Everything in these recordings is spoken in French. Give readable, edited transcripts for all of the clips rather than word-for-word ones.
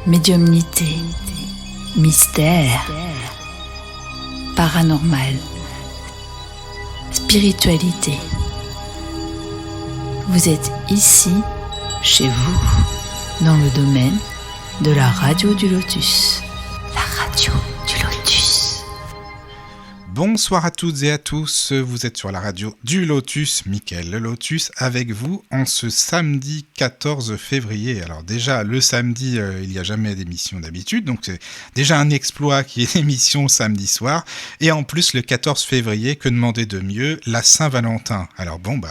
Médiumnité, mystère, paranormal, spiritualité. Vous êtes ici, chez vous, dans le domaine de la radio du Lotus. La radio du Lotus. Bonsoir à toutes et à tous, vous êtes sur la radio du Lotus, Mickaël le Lotus avec vous en ce samedi 14 février. Alors déjà, le samedi, il n'y a jamais d'émission d'habitude, donc c'est déjà un exploit qui est l'émission samedi soir. Et en plus, le 14 février, que demander de mieux, la Saint-Valentin. Alors bon,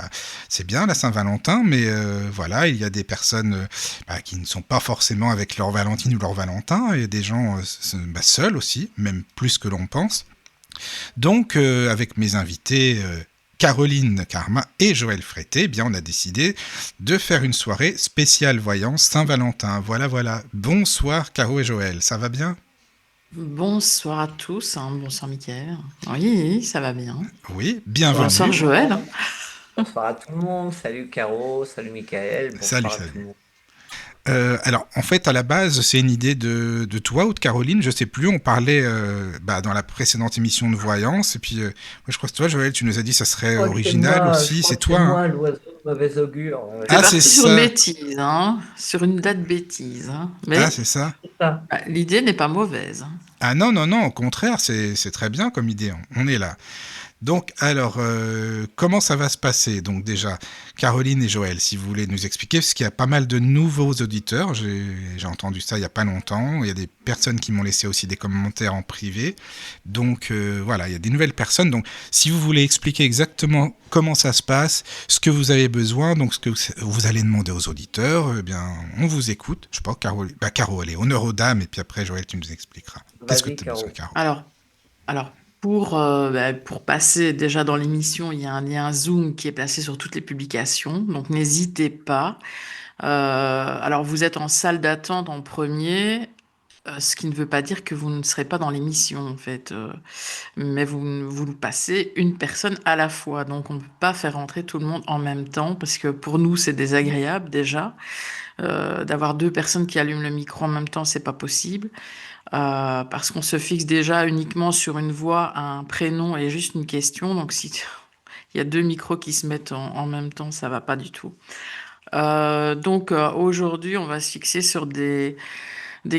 c'est bien la Saint-Valentin, mais voilà, il y a des personnes qui ne sont pas forcément avec leur Valentine ou leur Valentin, et des gens seuls aussi, même plus que l'on pense. Donc, avec mes invités Caroline Karma et Joël Frété, on a décidé de faire une soirée spéciale voyance Saint-Valentin. Voilà. Bonsoir Caro et Joël, ça va bien ? Bonsoir à tous, bonsoir Mickaël. Oui, ça va bien. Oui, bienvenue. Bonsoir Joël. Bonsoir à tout le monde, salut Caro, salut Mickaël, bonsoir Salut. à tout le monde. Alors, en fait, à la base, c'est une idée de toi ou de Caroline, je sais plus. On parlait dans la précédente émission de voyance, et puis je crois que toi, Joël, tu nous as dit que ça serait original aussi. C'est toi. Moi, l'oiseau de mauvais augure. C'est sur une bêtise, sur une date bêtise. Mais c'est ça. L'idée n'est pas mauvaise. Ah non, au contraire, c'est très bien comme idée. On est là. Donc, alors, comment ça va se passer ? Donc déjà, Caroline et Joël, si vous voulez nous expliquer, parce qu'il y a pas mal de nouveaux auditeurs, j'ai entendu ça il n'y a pas longtemps, il y a des personnes qui m'ont laissé aussi des commentaires en privé, donc voilà, il y a des nouvelles personnes, donc si vous voulez expliquer exactement comment ça se passe, ce que vous avez besoin, donc ce que vous allez demander aux auditeurs, on vous écoute. Je sais pas, Caro, allez, honneur aux dames, et puis après, Joël, tu nous expliqueras. Qu'est-ce que tu as besoin, Caro ? Alors, pour passer déjà dans l'émission, il y a un lien Zoom qui est placé sur toutes les publications, donc n'hésitez pas. Alors, vous êtes en salle d'attente en premier, ce qui ne veut pas dire que vous ne serez pas dans l'émission, en fait. Mais vous passez une personne à la fois, donc on ne peut pas faire rentrer tout le monde en même temps, parce que pour nous, c'est désagréable déjà. D'avoir deux personnes qui allument le micro en même temps, c'est pas possible. Parce qu'on se fixe déjà uniquement sur une voix, un prénom et juste une question. Donc, si il y a deux micros qui se mettent en même temps, ça va pas du tout. Donc, aujourd'hui, on va se fixer sur des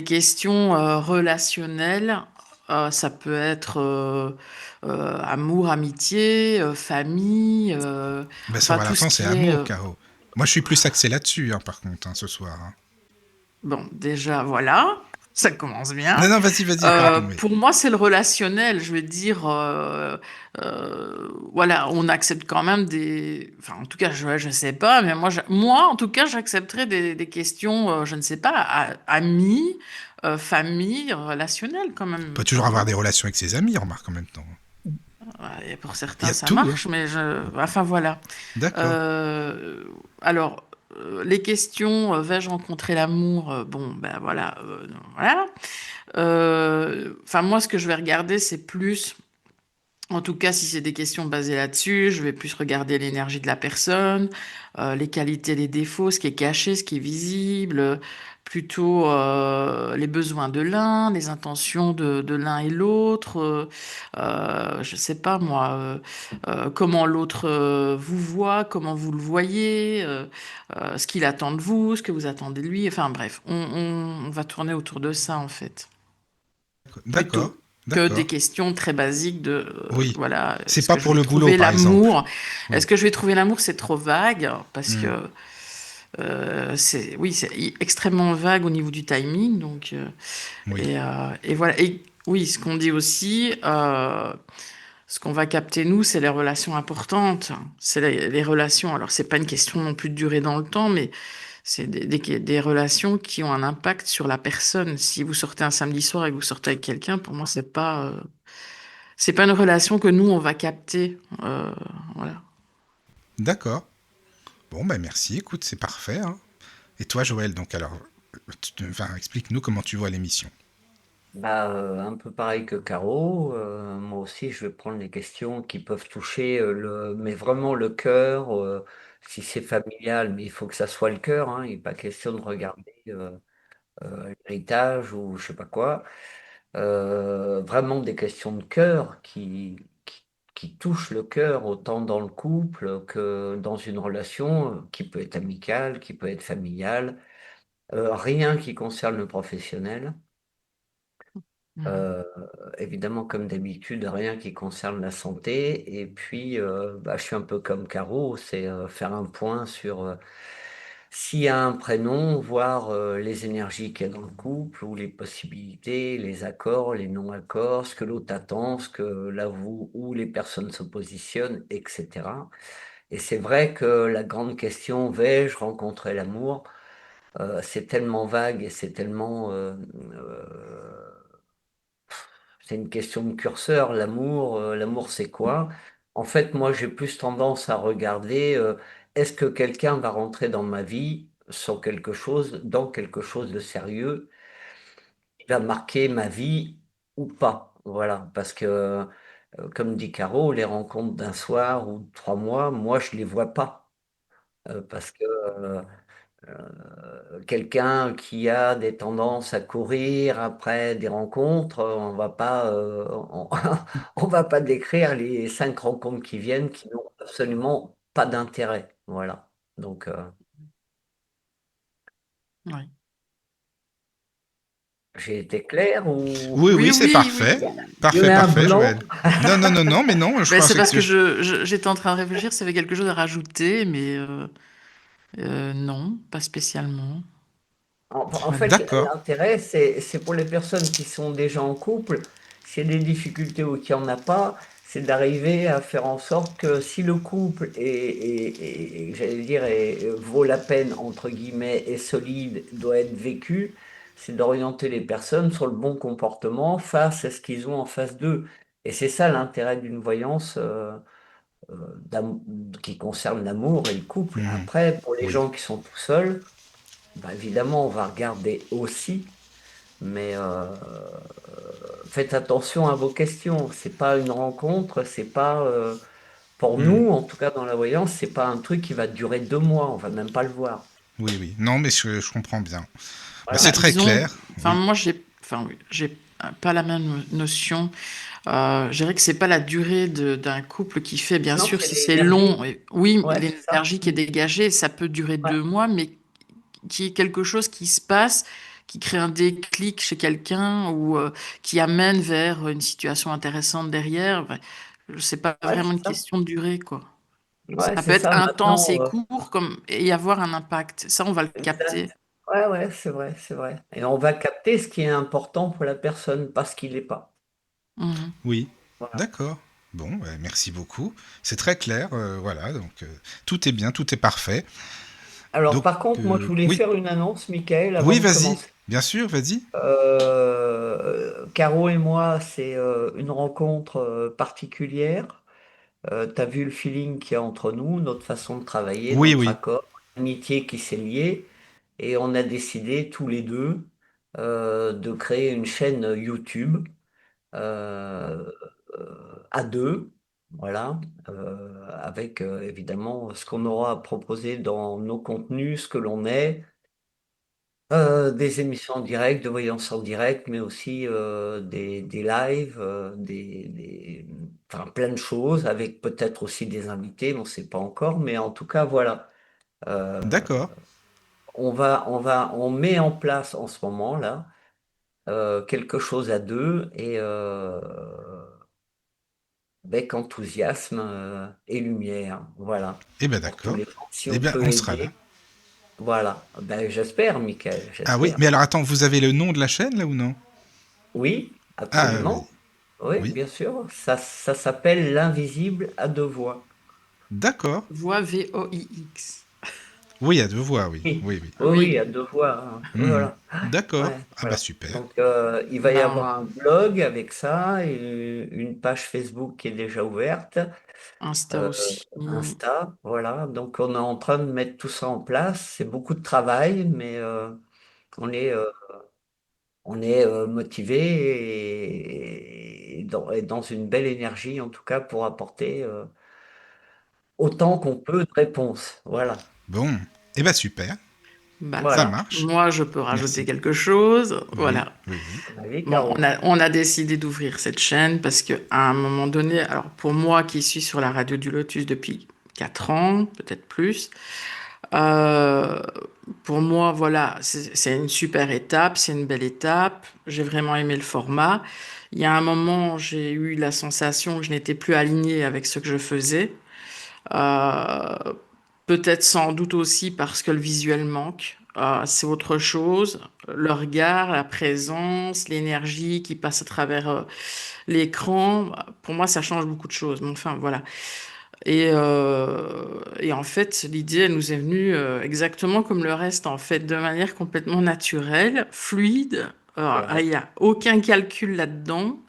questions relationnelles. Ça peut être amour, amitié, famille. Saint-Valentin, c'est amour, Caro. Moi, je suis plus axé là-dessus, par contre, ce soir. Bon, déjà, voilà. Ça commence bien. Non, vas-y. Pardon, oui. Pour moi, c'est le relationnel. Je veux dire, voilà, on accepte quand même des... Enfin, en tout cas, je sais pas, mais moi, en tout cas, j'accepterais des questions, je ne sais pas, amis, famille, relationnelles quand même. On peut toujours avoir des relations avec ses amis, remarque, en même temps. Et pour certains, ça marche, mais enfin, voilà. D'accord. Alors... les questions, vais-je rencontrer l'amour ? Voilà. Enfin, moi, ce que je vais regarder, c'est plus, en tout cas, si c'est des questions basées là-dessus, je vais plus regarder l'énergie de la personne, les qualités, les défauts, ce qui est caché, ce qui est visible, plutôt les besoins de l'un, les intentions de l'un et l'autre, je sais pas moi, comment l'autre vous voit, comment vous le voyez, ce qu'il attend de vous, ce que vous attendez de lui, enfin bref, on va tourner autour de ça en fait. D'accord. Que des questions très basiques de oui. Voilà. C'est pas pour le boulot, par exemple. Est-ce que je vais trouver l'amour ? C'est trop vague parce que c'est extrêmement vague au niveau du timing. Donc et voilà. Et oui, ce qu'on dit aussi, ce qu'on va capter nous, c'est les relations importantes. C'est les relations. Alors c'est pas une question non plus de durer dans le temps, mais c'est des relations qui ont un impact sur la personne. Si vous sortez un samedi soir et que vous sortez avec quelqu'un, pour moi, c'est pas une relation que nous, on va capter. Voilà. D'accord. Bon, merci. Écoute, c'est parfait. Et toi, Joël, donc alors, explique-nous comment tu vois l'émission. Un peu pareil que Caro. Moi aussi, je vais prendre les questions qui peuvent toucher mais vraiment le cœur. Si c'est familial, mais il faut que ça soit le cœur. Il n'est pas question de regarder l'héritage ou je sais pas quoi. Vraiment des questions de cœur qui touchent le cœur autant dans le couple que dans une relation qui peut être amicale, qui peut être familiale. Rien qui concerne le professionnel. Mhm. Euh, Évidemment, comme d'habitude, rien qui concerne la santé. Et puis, bah, je suis un peu comme Caro, c'est faire un point sur s'il y a un prénom, voir les énergies qu'il y a dans le couple, ou les possibilités, les accords, les non-accords, ce que l'autre attend, ce que là où les personnes se positionnent, etc. Et c'est vrai que la grande question, vais-je rencontrer l'amour? C'est tellement vague et c'est tellement c'est une question de curseur. L'amour, c'est quoi? En fait, moi, j'ai plus tendance à regarder, est-ce que quelqu'un va rentrer dans ma vie sur quelque chose, dans quelque chose de sérieux, qui va marquer ma vie ou pas? Voilà, parce que, comme dit Caro, les rencontres d'un soir ou de 3 mois, moi, je les vois pas, parce que quelqu'un qui a des tendances à courir après des rencontres, on va pas, on va pas décrire les 5 rencontres qui viennent qui n'ont absolument pas d'intérêt. Voilà. Donc, Oui. j'ai été clair ou Oui, Oui, oui, c'est oui, parfait. oui. il y Parfait, a un parfait, blanc? Joël. Non, non, non, non, mais non, je Ben, c'est pensais que parce que tu... j'étais en train de réfléchir s'il y avait quelque chose à rajouter, mais non, pas spécialement. En Voilà. fait, D'accord. l'intérêt, c'est pour les personnes qui sont déjà en couple, s'il y a des difficultés ou qu'il n'y en a pas, c'est d'arriver à faire en sorte que si le couple j'allais dire, vaut la peine, entre guillemets, est solide, doit être vécu, c'est d'orienter les personnes sur le bon comportement face à ce qu'ils ont en face d'eux. Et c'est ça l'intérêt d'une voyance qui concerne l'amour et le couple. Mhm. Après, pour les Oui, gens qui sont tout seuls, bah, évidemment, on va regarder aussi, mais faites attention à vos questions. C'est pas une rencontre, c'est pas pour Mhm. nous, en tout cas dans la voyance, c'est pas un truc qui va durer 2 mois. On va même pas le voir. Oui, oui. Non, mais je comprends bien. Bah, c'est Bah, Voilà. très disons, clair. enfin Oui. moi enfin oui, j'ai pas la même notion. Je dirais que c'est pas la durée d'un couple qui fait, bien Non, sûr, c'est si c'est l'énergie. long, oui, Ouais, c'est ça. l'énergie qui est dégagée, ça peut durer Ouais, 2 mois, mais qui est quelque chose qui se passe, qui crée un déclic chez quelqu'un ou qui amène vers une situation intéressante derrière. Enfin, c'est pas ouais, vraiment c'est une ça. question de durée, quoi. Ouais, Ça c'est peut être ça. intense Maintenant, et court comme, et avoir un impact. Ça, on va le exact. capter. Ouais, ouais, c'est vrai, c'est vrai. Et on va capter ce qui est important pour la personne, parce qu'il n'est pas. Mhm. Oui. Voilà. D'accord. Bon, bah, merci beaucoup. C'est très clair. Voilà, donc tout est bien, tout est parfait. Alors, Donc, par contre, moi, je voulais oui. faire une annonce, Michael, avant Oui, de vas-y. commencer. Bien sûr, vas-y. Caro et moi, c'est une rencontre particulière. Tu as vu le feeling qu'il y a entre nous, notre façon de travailler, Oui, notre oui. accord, l'amitié qui s'est liée. Et on a décidé tous les deux de créer une chaîne YouTube euh, à deux. Voilà, avec évidemment ce qu'on aura à proposer dans nos contenus, ce que l'on est, des émissions en direct, de voyance en direct, mais aussi des lives, enfin, plein de choses, avec peut-être aussi des invités, on ne sait pas encore, mais en tout cas, voilà. Euh, D'accord. on met en place en ce moment-là quelque chose à deux et avec enthousiasme et lumière. Voilà. Eh ben Pour tous d'accord. les gens, si Eh on bien, peut on sera là. aider. Voilà. Ben, j'espère, Michael, Ah oui, j'espère. mais alors attends, vous avez le nom de la chaîne là ou non? Oui, Ah, vas-y. absolument. Oui, Oui. bien sûr. Ça s'appelle l'invisible à deux voix. D'accord. Voix VOIX. Oui, à deux voix, oui. Oui, Oui, oui. oui, Oui. oui, à deux voix, hein. Mhm. Voilà. D'accord. Ouais, Ah bah voilà. super. Donc, il va y Ben, avoir un blog avec ça, et une page Facebook qui est déjà ouverte, Insta euh, aussi. Insta, voilà. Donc, on est en train de mettre tout ça en place. C'est beaucoup de travail, mais on est, euh, on est motivé et dans une belle énergie, en tout cas, pour apporter autant qu'on peut de réponses. Voilà. Bon. Eh ben super. Bah, Ça Voilà. marche. moi, je peux rajouter Merci. quelque chose. Oui, Voilà. oui, oui. Allez, Bon, Caro. on a décidé d'ouvrir cette chaîne parce qu'à un moment donné, alors pour moi qui suis sur la radio du Lotus depuis 4 ans, peut-être plus, euh, pour moi, voilà, c'est une super étape, c'est une belle étape. J'ai vraiment aimé le format. Il y a un moment, j'ai eu la sensation que je n'étais plus alignée avec ce que je faisais. Euh, Peut-être sans doute aussi parce que le visuel manque. C'est autre chose. Le regard, la présence, l'énergie qui passe à travers l'écran, pour moi, ça change beaucoup de choses. Mais enfin, voilà. Et en fait, l'idée, elle nous est venue exactement comme le reste, en fait, de manière complètement naturelle, fluide. Il Ouais, n'y a aucun calcul là-dedans.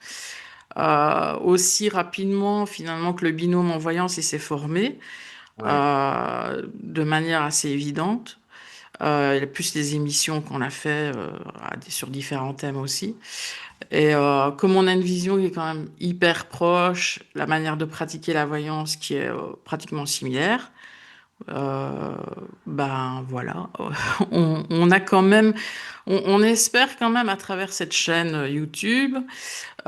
Aussi rapidement, finalement, que le binôme en voyance, il s'est formé ouais. de manière assez évidente. Et plus les émissions qu'on a fait sur différents thèmes aussi. Et comme on a une vision qui est quand même hyper proche, la manière de pratiquer la voyance qui est pratiquement similaire, euh, ben voilà, on a quand même, on espère quand même à travers cette chaîne YouTube,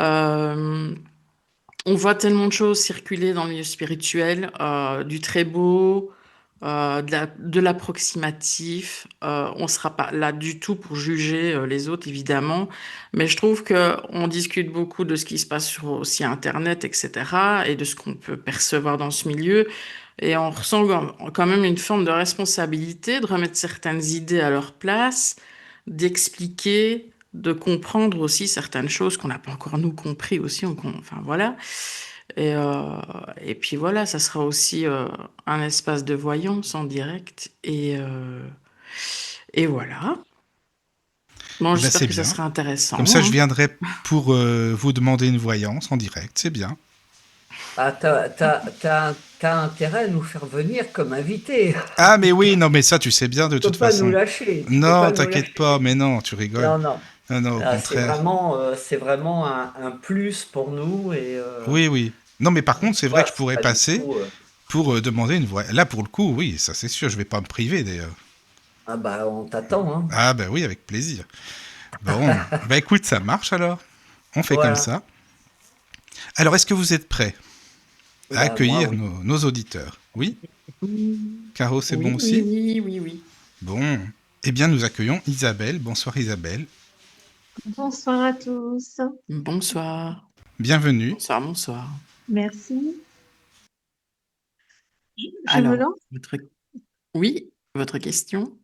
euh, on voit tellement de choses circuler dans le milieu spirituel, du très beau, de l'approximatif. On ne sera pas là du tout pour juger les autres, évidemment, mais je trouve que on discute beaucoup de ce qui se passe sur aussi Internet, etc., et de ce qu'on peut percevoir dans ce milieu, et on ressent quand même une forme de responsabilité de remettre certaines idées à leur place, d'expliquer, de comprendre aussi certaines choses qu'on n'a pas encore nous compris aussi. Enfin voilà. Et, euh, et puis voilà, ça sera aussi un espace de voyance en direct. Et voilà. Bon, Eh ben, j'espère c'est que ça bien. sera Comme intéressant, ça, je hein. viendrai pour vous demander une voyance en direct. C'est bien. Ah, t'as intérêt à nous faire venir comme invité. Ah, mais oui, non, mais ça, tu sais bien de Tu toute peux pas nous façon. lâcher. Tu peux Non, pas nous t'inquiète pas, lâcher. mais non, tu rigoles. Non, non. Non, non, au Ah, contraire. c'est vraiment un plus pour nous et Oui, oui. Non, mais par contre, tu c'est vrai vois, que je c'est pourrais pas du passer tout. pour demander une voix. Là, pour le coup, oui, ça c'est sûr, je vais pas me priver d'ailleurs. Ah bah on t'attend, hein. Ah, bah oui, avec plaisir. Bon, bah écoute, ça marche alors. On fait comme Voilà. ça. Alors, est-ce que vous êtes prêts à Bah moi, accueillir oui. nos auditeurs? Oui. Caro, c'est bon Oui, oui, aussi? oui, oui, oui. Bon. Eh bien, nous accueillons Isabelle. Bonsoir Isabelle. Bonsoir à tous. Bonsoir. Bienvenue. Bonsoir, bonsoir. Merci. Je me Alors, lance. oui, votre question?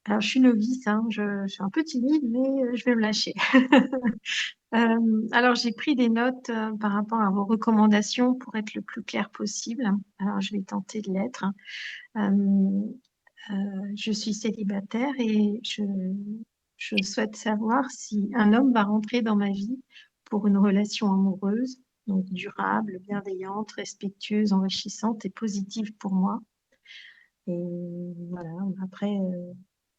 Alors, je suis novice, hein. Je suis un peu timide, mais je vais me lâcher. Alors, j'ai pris des notes par rapport à vos recommandations pour être le plus clair possible. Alors, je vais tenter de l'être. Euh, je suis célibataire et je souhaite savoir si un homme va rentrer dans ma vie pour une relation amoureuse, donc durable, bienveillante, respectueuse, enrichissante et positive pour moi. Et voilà, après,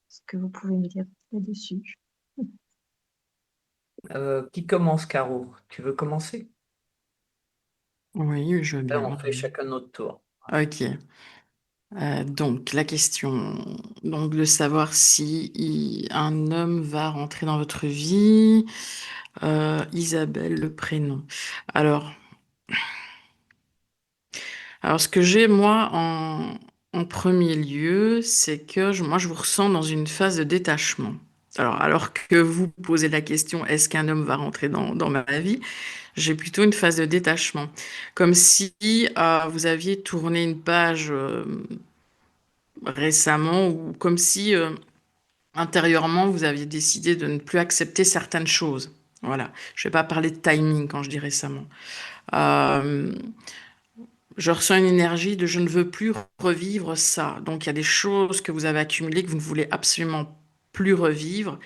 ce que vous pouvez me dire là-dessus. Qui commence, Caro? Tu veux commencer? Oui, je veux Là, bien. on fait chacun notre tour. Ok. Donc, la question, donc de savoir si un homme va rentrer dans votre vie. Isabelle, le prénom. Alors, alors ce que j'ai moi en premier lieu, c'est que moi je vous ressens dans une phase de détachement. Alors que vous posez la question, est-ce qu'un homme va rentrer dans ma vie? J'ai plutôt une phase de détachement, comme si vous aviez tourné une page récemment, ou comme si intérieurement, vous aviez décidé de ne plus accepter certaines choses. Voilà. Je ne vais pas parler de timing quand je dis récemment. Euh, je ressens une énergie de je ne veux plus revivre ça. Donc il y a des choses que vous avez accumulées que vous ne voulez absolument plus revivre.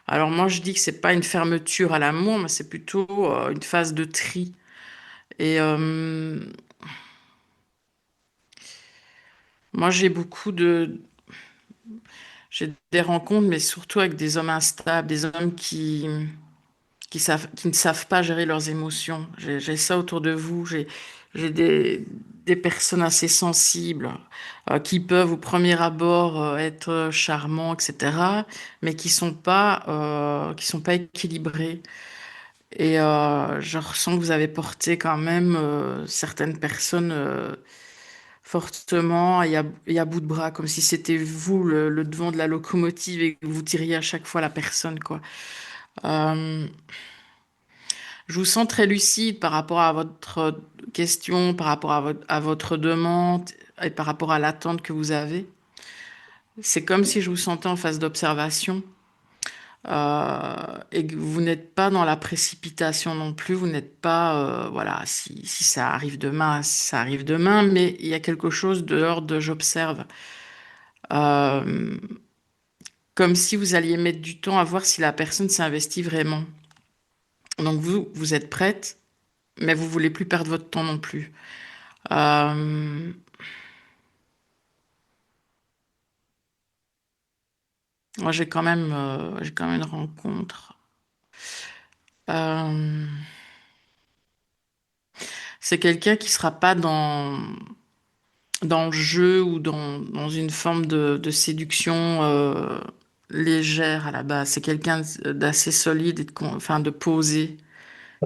Alors moi je dis que c'est pas une fermeture à l'amour, mais c'est plutôt une phase de tri. Et moi j'ai des rencontres, mais surtout avec des hommes instables, des hommes qui qui ne savent pas gérer leurs émotions. J'ai ça autour de vous. J'ai des personnes assez sensibles qui peuvent au premier abord être charmants, etc., mais qui sont pas équilibrés. Et je ressens que vous avez porté quand même certaines personnes fortement et à bout de bras, comme si c'était vous le devant de la locomotive et que vous tiriez à chaque fois la personne, quoi. Euh, je vous sens très lucide par rapport à votre question, par rapport à votre demande et par rapport à l'attente que vous avez. C'est comme si je vous sentais en phase d'observation. Et que vous n'êtes pas dans la précipitation non plus, vous n'êtes pas, voilà, si ça arrive demain, ça arrive demain, mais il y a quelque chose de l'ordre de j'observe. Euh, Comme si vous alliez mettre du temps à voir si la personne s'investit vraiment. Donc vous êtes prête, mais vous voulez plus perdre votre temps non plus. Euh, Moi, j'ai quand même une rencontre. Euh, c'est quelqu'un qui sera pas dans le jeu ou dans une forme de séduction légère à la base. C'est quelqu'un d'assez solide et enfin, de posé,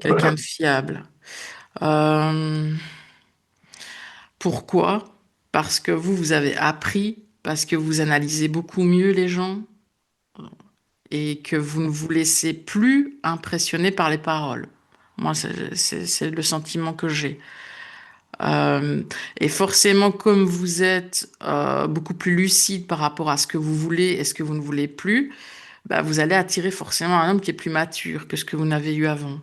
quelqu'un de fiable. Euh, Pourquoi? Parce que vous avez appris, parce que vous analysez beaucoup mieux les gens et que vous ne vous laissez plus impressionner par les paroles. Moi, c'est le sentiment que j'ai. Euh, et forcément, comme vous êtes beaucoup plus lucide par rapport à ce que vous voulez et ce que vous ne voulez plus, bah, vous allez attirer forcément un homme qui est plus mature que ce que vous n'avez eu avant.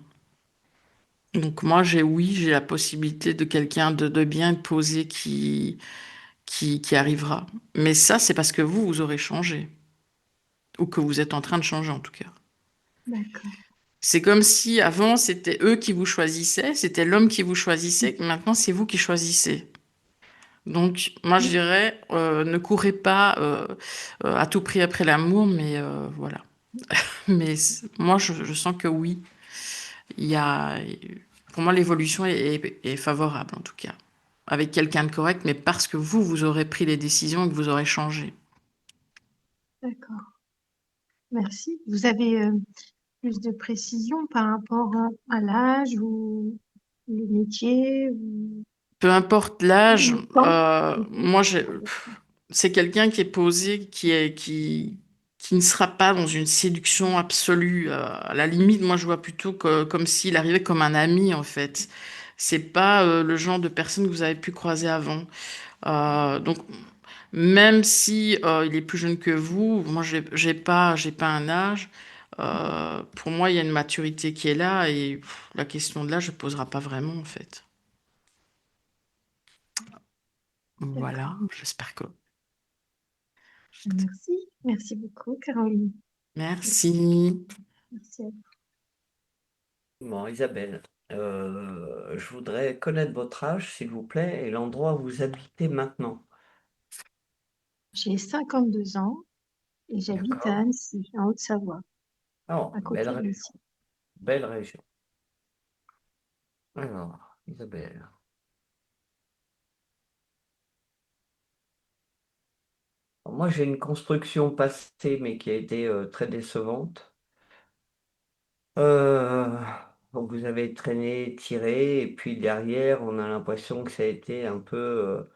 Donc moi, j'ai la possibilité de quelqu'un de bien posé qui arrivera. Mais ça, c'est parce que vous aurez changé. Ou que vous êtes en train de changer en tout cas. D'accord. C'est comme si avant, c'était eux qui vous choisissaient, c'était l'homme qui vous choisissait, que maintenant, c'est vous qui choisissez. Donc, moi, je dirais, ne courez pas à tout prix après l'amour, mais voilà. Mais moi, je sens que oui, il y a, pour moi, l'évolution est favorable en tout cas, avec quelqu'un de correct, mais parce que vous aurez pris les décisions et que vous aurez changé. D'accord. Merci. Vous avez plus de précision par rapport à l'âge ou le métier ou Peu importe l'âge, le temps? moi, c'est quelqu'un qui est posé, qui ne sera pas dans une séduction absolue. À la limite, moi, je vois plutôt comme s'il arrivait comme un ami, en fait. C'est pas le genre de personne que vous avez pu croiser avant. Donc, même si il est plus jeune que vous, moi, j'ai pas un âge. Pour moi, il y a une maturité qui est là et la question de l'âge ne posera pas vraiment, en fait. Voilà, D'accord. j'espère que. Merci. Merci beaucoup, Caroline. Merci. Merci à vous. Bon, Isabelle, je voudrais connaître votre âge, s'il vous plaît, et l'endroit où vous habitez maintenant. J'ai 52 ans et j'habite à D'accord? Annecy, en Haute-Savoie, Oh, à côté d'ici. belle région. Alors, Isabelle. Alors, moi, j'ai une construction passée, mais qui a été très décevante. Euh, donc, vous avez traîné, tiré, et puis derrière, on a l'impression que ça a été un peu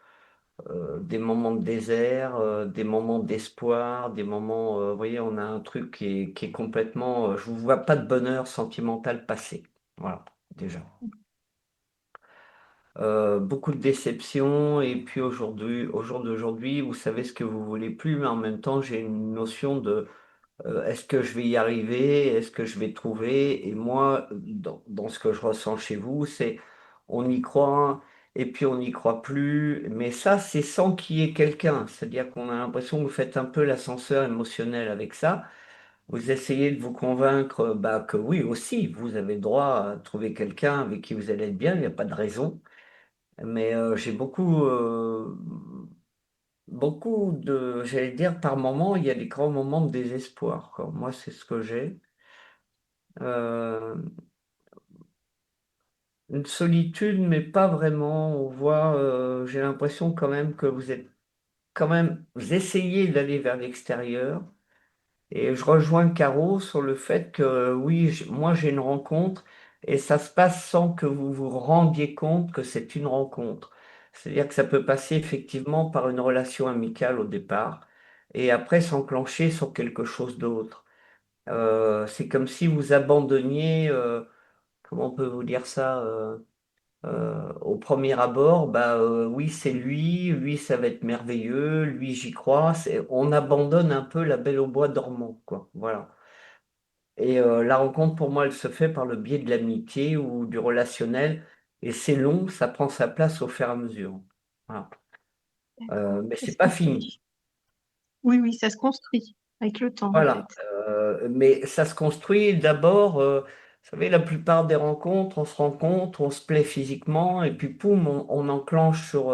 des moments de désert, des moments d'espoir, des moments, vous voyez, on a un truc qui est complètement, je ne vois pas de bonheur sentimental passé. Voilà, déjà. Beaucoup de déceptions, et puis aujourd'hui, au jour d'aujourd'hui, vous savez ce que vous voulez plus, mais en même temps, j'ai une notion de est-ce que je vais y arriver, est-ce que je vais trouver, et moi, dans ce que je ressens chez vous, c'est on y croit, et puis on n'y croit plus, mais ça, c'est sans qu'il y ait quelqu'un, c'est-à-dire qu'on a l'impression que vous faites un peu l'ascenseur émotionnel avec ça, vous essayez de vous convaincre bah, que oui, aussi, vous avez le droit à trouver quelqu'un avec qui vous allez être bien, il n'y a pas de raison. Mais j'ai beaucoup j'allais dire, par moment, il y a des grands moments de désespoir, quoi. Moi, c'est ce que j'ai. Euh, une solitude, mais pas vraiment. On voit, j'ai l'impression quand même que vous essayez d'aller vers l'extérieur. Et je rejoins Caro sur le fait que oui, moi j'ai une rencontre et ça se passe sans que vous vous rendiez compte que c'est une rencontre. C'est-à-dire que ça peut passer effectivement par une relation amicale au départ et après s'enclencher sur quelque chose d'autre. C'est comme si vous abandonniez, comment on peut vous dire ça, au premier abord, bah oui, c'est lui, ça va être merveilleux, lui, j'y crois. On abandonne un peu la Belle au bois dormant, quoi. Voilà. Et la rencontre, pour moi, elle se fait par le biais de l'amitié ou du relationnel. Et c'est long, ça prend sa place au fur et à mesure. Voilà. D'accord. Mais Ça c'est se pas fini. construit. Oui, oui, ça se construit avec le temps, en Voilà. fait. Mais ça se construit d'abord, vous savez, la plupart des rencontres, on se rencontre, on se plaît physiquement, et puis poum, on enclenche sur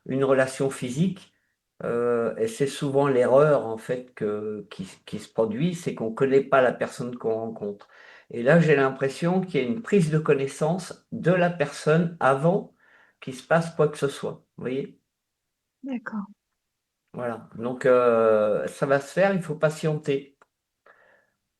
une relation physique. Et c'est souvent l'erreur, en fait, qui se produit, c'est qu'on ne connaît pas la personne qu'on rencontre. Et là, j'ai l'impression qu'il y a une prise de connaissance de la personne avant qu'il se passe quoi que ce soit. Vous voyez? D'accord. Voilà. Donc, ça va se faire, il faut patienter.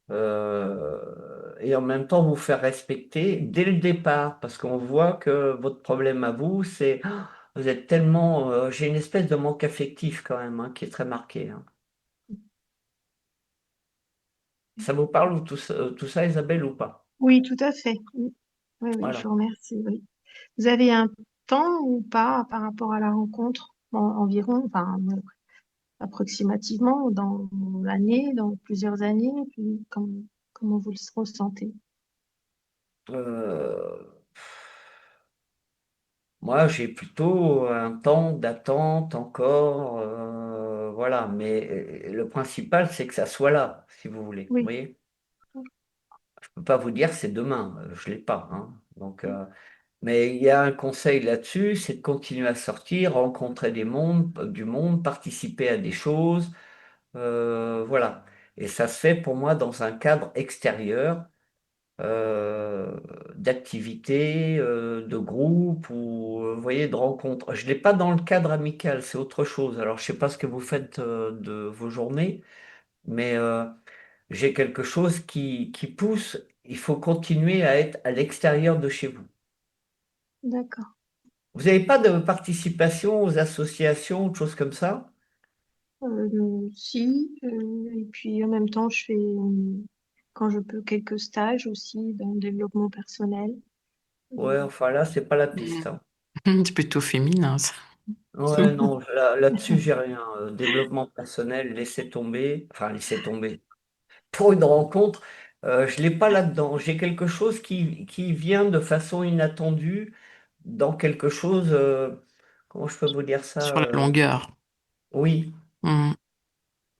Et en même temps vous faire respecter dès le départ, parce qu'on voit que votre problème à vous, c'est ah, vous êtes tellement, j'ai une espèce de manque affectif quand même, hein, qui est très marqué, hein. Ça vous parle ou tout ça, Isabelle, ou pas? Oui, tout à fait. Oui, oui, oui, je Voilà. vous remercie. Oui. Vous avez un temps ou pas par rapport à la rencontre, environ, enfin, approximativement, dans l'année, dans plusieurs années, puis comment vous le ressentez? Euh, Moi, j'ai plutôt un temps d'attente encore, voilà. Mais le principal, c'est que ça soit là, si vous voulez. Vous Oui, voyez? Je peux pas vous dire c'est demain, je l'ai pas, hein. Donc, mais il y a un conseil là-dessus, c'est de continuer à sortir, rencontrer du monde, participer à des choses, voilà. Et ça se fait pour moi dans un cadre extérieur, euh, d'activité, de groupe ou, vous voyez, de rencontres. Je ne l'ai pas dans le cadre amical, c'est autre chose. Alors, je ne sais pas ce que vous faites, de vos journées, mais j'ai quelque chose qui pousse. Il faut continuer à être à l'extérieur de chez vous. d'accord. Vous n'avez pas de participation aux associations, ou choses comme ça? Si, et puis en même temps, je fais, quand je peux, quelques stages aussi dans le développement personnel. Ouais, enfin là, c'est pas la piste, Mm. hein. C'est plutôt féminin, ça. Ouais, non, là-dessus, j'ai rien. Développement personnel, laissez tomber. Enfin, laissez tomber. Pour une rencontre, je l'ai pas là-dedans. J'ai quelque chose qui vient de façon inattendue dans quelque chose. Comment je peux vous dire ça? Sur la longueur. Oui, Mm.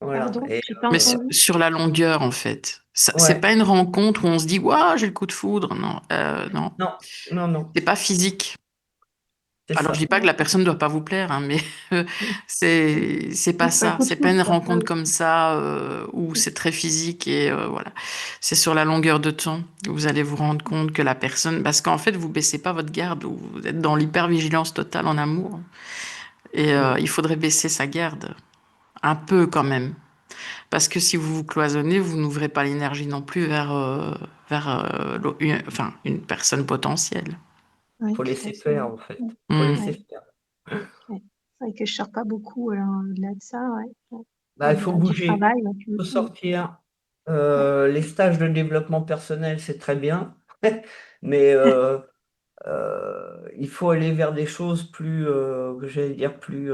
voilà. Pardon, Et j'ai pas Mais entendu. sur la longueur, en fait. C'est ouais, pas une rencontre où on se dit, waouh, j'ai le coup de foudre. Non, non. non, non, non, C'est pas physique. c'est Alors, je dis ça. pas que la personne ne doit pas vous plaire, hein, mais c'est pas C'est pas le ça. coup de C'est pas foudre, une quoi. Ah rencontre comme ça où c'est très physique et voilà. C'est sur la longueur de temps. Vous allez vous rendre compte que la personne, parce qu'en fait, vous baissez pas votre garde, vous êtes dans l'hypervigilance totale en amour. Et Mm. il faudrait baisser sa garde un peu quand même, parce que si vous vous cloisonnez, vous n'ouvrez pas l'énergie non plus enfin, une personne potentielle. oui, Faut tout laisser à fait. faire, en fait. Faut Hmm. laisser Ouais, faire. ouais. C'est vrai que je sors pas beaucoup au-delà de ça, ouais. Ouais. Bah, il faut Au-delà du bouger, travail, ouais. il faut Mm. sortir. Ouais. Les stages de développement personnel, c'est très bien, mais il faut aller vers des choses plus, que j'allais dire, plus,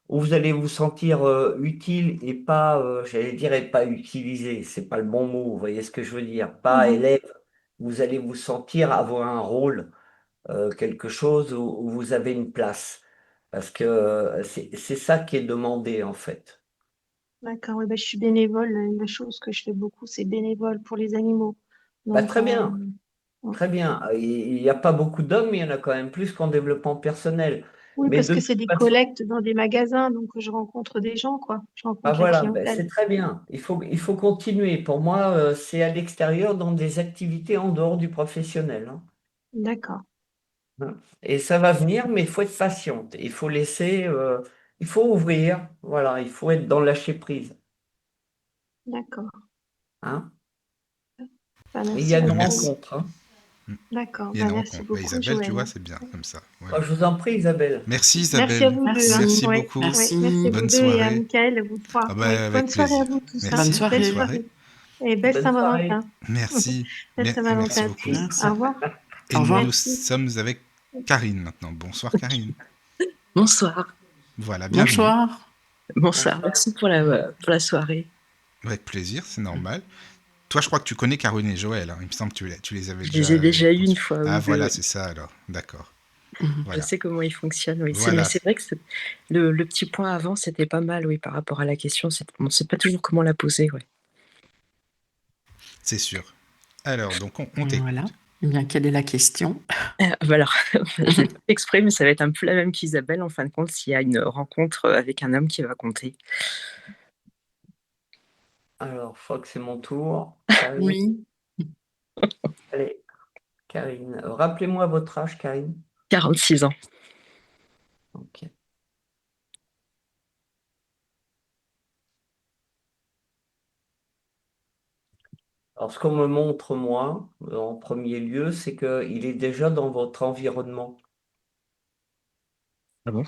où vous allez vous sentir utile et pas, j'allais dire, et pas utilisé. C'est pas le bon mot, vous voyez ce que je veux dire. Pas Mhm. élève. Vous allez vous sentir avoir un rôle, quelque chose où vous avez une place. Parce que c'est ça qui est demandé, en fait. D'accord, oui, bah, je suis bénévole. La chose que je fais beaucoup, c'est bénévole pour les animaux. Bah, Donc, très bien. ouais. Très bien. Il n'y a pas beaucoup d'hommes, mais il y en a quand même plus qu'en développement personnel. Oui, Mais parce de que toute c'est des façon, collectes dans des magasins, donc je rencontre des gens, quoi. Je bah rencontre la voilà, ben, clientèle. c'est très bien. Il faut continuer. Pour moi, c'est à l'extérieur, dans des activités en dehors du professionnel, hein. D'accord, Hein. Et ça va venir, mais il faut être patiente. Il faut ouvrir. Voilà, il faut être dans le lâcher prise, d'accord. hein. Bah, Et il y merci a une beaucoup. Merci. rencontre, hein. D'accord, Il y a bah, une merci rencontre. Bah, beaucoup, Isabelle, tu vois, Joël. c'est bien comme ça. Oh, Voilà. je vous en prie, Isabelle. Merci Merci à Isabelle. vous deux, hein. Merci Merci. Ouais, beaucoup. ouais, merci à Merci. vous Bonne deux et à soirée. Michael, vous trois. Ah Ouais. bah, avec Bonne soirée à plaisir. vous tous, hein. Bonne Merci. Bonne Belle soirée. soirée. soirée et belle Bonne soirée. Saint-Valentin. Merci. Belle Merci Saint-Valentin à beaucoup. tous. Merci. Au revoir. Et Au revoir. nous Merci. sommes avec Karine maintenant. Bonsoir Karine. Bonsoir. Voilà, bienvenue. Bonsoir. Bonsoir. Merci pour la soirée. Avec plaisir, c'est normal. Toi, je crois que tu connais Caroline et Joël, hein. Il me semble que tu les avais Je les ai déjà déjà eu une reçus. fois Ah ou deux, voilà, oui. c'est ça alors. D'accord. Mhm. Je Voilà. sais comment ils fonctionnent, oui. Mais Voilà. c'est vrai que le petit point avant, c'était pas mal, oui, par rapport à la question. On ne sait pas toujours comment la poser, ouais. C'est sûr. Alors, donc on Voilà. t'écoute. Eh bien, quelle est la question? Voilà, je l'ai pas exprès, mais ça va être un peu la même qu'Isabelle, en fin de compte, s'il y a une rencontre avec un homme qui va compter. Alors, je crois que c'est mon tour. Karine. Oui. Allez, Karine. Rappelez-moi votre âge, Karine. 46 ans. Ok. Alors, ce qu'on me montre, moi, en premier lieu, c'est qu'il est déjà dans votre environnement. Ah bon?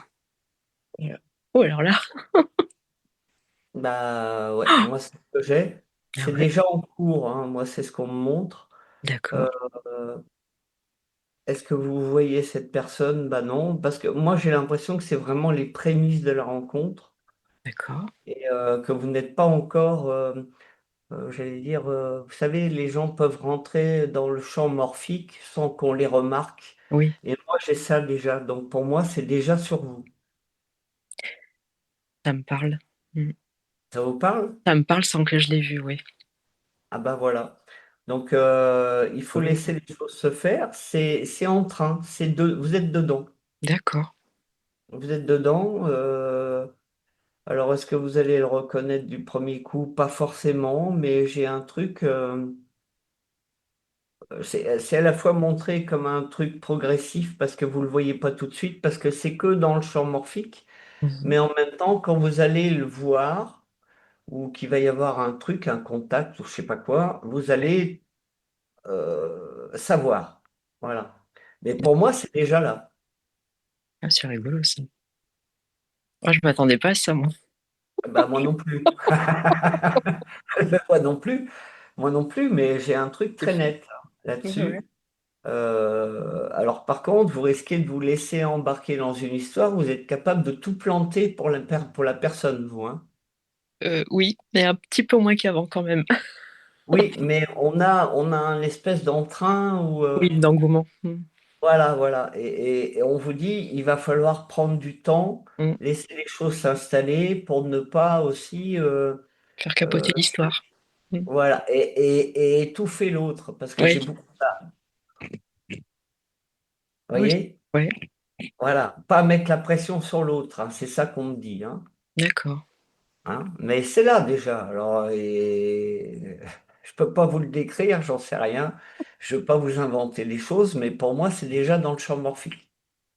Oh, alors là, Bah ouais, moi, c'est ce que j'ai. ah C'est ouais, déjà en cours, hein. Moi, c'est ce qu'on me montre. d'accord, Euh, Est-ce que vous voyez cette personne? Bah non, parce que moi, j'ai l'impression que c'est vraiment les prémices de la rencontre d'accord, et que vous n'êtes pas encore, j'allais dire, vous savez, les gens peuvent rentrer dans le champ morphique sans qu'on les remarque. oui, Et moi, j'ai ça déjà. Donc, pour moi, c'est déjà sur vous. ça me parle. Mm. Ça vous parle? Ça me parle sans que je l'ai vu, oui. Ah bah voilà. Donc, il faut Oui. laisser les choses se faire. C'est en train. Vous êtes dedans. D'accord. Vous êtes dedans. Alors, est-ce que vous allez le reconnaître du premier coup? Pas forcément, mais j'ai un truc. C'est à la fois montré comme un truc progressif parce que vous ne le voyez pas tout de suite, parce que c'est que dans le champ morphique. Mhm. Mais en même temps, quand vous allez le voir, ou qu'il va y avoir un truc, un contact, ou je sais pas quoi, vous allez savoir. Voilà. Mais pour moi, c'est déjà là. Ah, c'est rigolo aussi. Moi, je m'attendais pas à ça, moi. Bah, moi non plus. Moi non plus. Moi non plus, mais j'ai un truc C'est très fou. net Ouais. là-dessus. Alors par contre, vous risquez de vous laisser embarquer dans une histoire, vous êtes capable de tout planter pour la personne, vous, hein. Oui, mais un petit peu moins qu'avant quand même. Oui, mais on a un espèce d'entrain où, Oui, d'engouement. voilà, voilà. Et on vous dit, il va falloir prendre du temps, Mm. laisser les choses s'installer pour ne pas aussi, Faire capoter euh, l'histoire. Mm. voilà, et étouffer l'autre, parce que Oui, j'ai beaucoup ça. Vous oui, voyez? ouais, Voilà, pas mettre la pression sur l'autre, hein, c'est ça qu'on me dit, hein. d'accord. Hein, mais c'est là déjà. Alors, je peux pas vous le décrire, j'en sais rien. Je veux pas vous inventer les choses, mais pour moi, c'est déjà dans le champ morphique.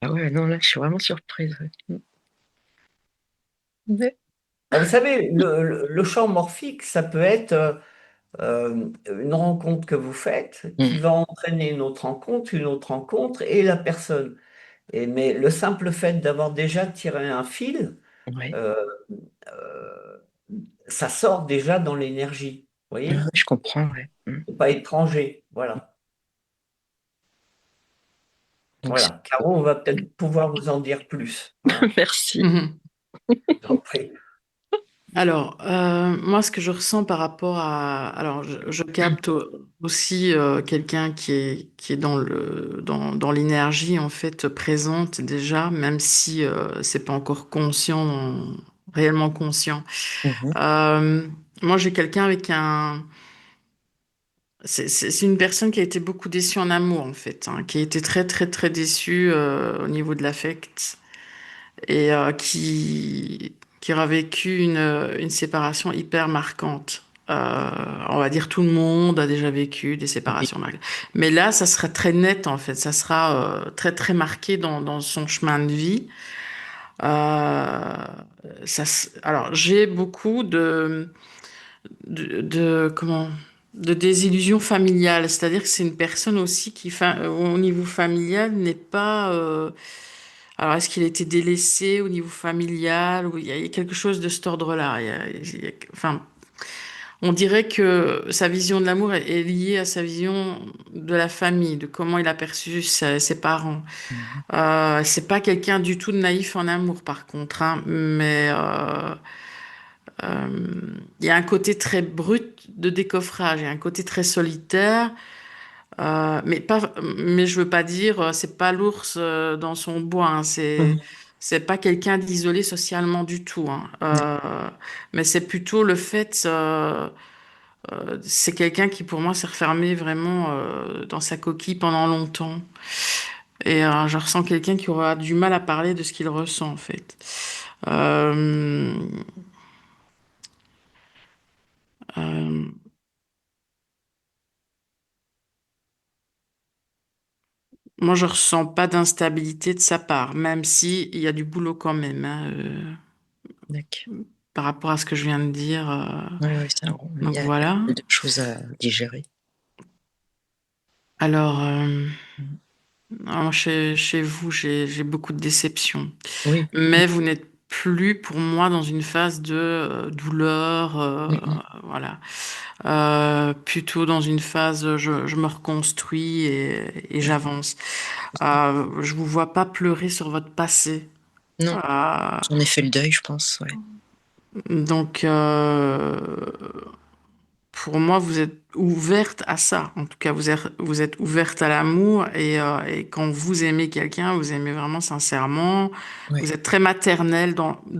Ah ouais, non, là, je suis vraiment surprise. Ouais. Ouais. Ah, vous savez, le champ morphique, ça peut être une rencontre que vous faites Mm. qui va entraîner une autre rencontre et la personne. Mais le simple fait d'avoir déjà tiré un fil, Ouais. euh, euh, ça sort déjà dans l'énergie. Vous Ouais, voyez? je comprends, ouais. Mm. C'est pas étranger. Voilà. Donc, Voilà, Caro, on va peut-être pouvoir vous en dire plus. Voilà. merci. Mhm. Je vous en prie. Alors, moi, ce que je ressens par rapport à... Alors, je capte aussi quelqu'un qui est dans l'énergie, en fait, présente déjà, même si c'est pas encore conscient, réellement conscient. Mhm. Euh, Moi, j'ai quelqu'un avec un... C'est une personne qui a été beaucoup déçue en amour, en fait, hein, qui a été très, très, très déçue au niveau de l'affect. et qui aura vécu une séparation hyper marquante. On va dire tout le monde a déjà vécu des Oui. séparations marquantes. Mais là, ça sera très net en fait. Ça sera très très marqué dans son chemin de vie. Euh, alors, j'ai beaucoup comment, de désillusion familiale. C'est-à-dire que c'est une personne aussi qui, au niveau familial, n'est pas. Alors, est-ce qu'il a été délaissé au niveau familial ou il y a quelque chose de cet ordre-là? Enfin, on dirait que sa vision de l'amour est liée à sa vision de la famille, de comment il a perçu ses parents. Mhm. C'est pas quelqu'un du tout de naïf en amour, par contre, hein, mais euh, il y a un côté très brut de décoffrage, il y a un côté très solitaire, mais je veux pas dire, c'est pas l'ours dans son bois, hein, Mhm. c'est pas quelqu'un d'isolé socialement du tout, hein. Mais c'est plutôt le fait, c'est quelqu'un qui pour moi s'est refermé vraiment dans sa coquille pendant longtemps. Et je ressens quelqu'un qui aura du mal à parler de ce qu'il ressent, en fait. Euh, euh, Moi, je ressens pas d'instabilité de sa part, même si il y a du boulot quand même, hein, D'accord. par rapport à ce que je viens de dire. Ouais, ouais, il Donc y a pas voilà. mal de choses à digérer. Alors, Mhm. alors, chez vous, j'ai beaucoup de déceptions. Oui. Mais vous n'êtes plus pour moi dans une phase de douleur, Mhm. voilà. Plutôt dans une phase, je me reconstruis et Ouais, j'avance. c'est ça. Je vous vois pas pleurer sur votre passé. Non, Euh, j'en ai fait le deuil, je pense. Ouais. donc, pour moi, vous êtes ouverte à ça. En tout cas, vous êtes ouverte à l'amour et quand vous aimez quelqu'un, vous aimez vraiment sincèrement. Ouais. Vous êtes très maternelle,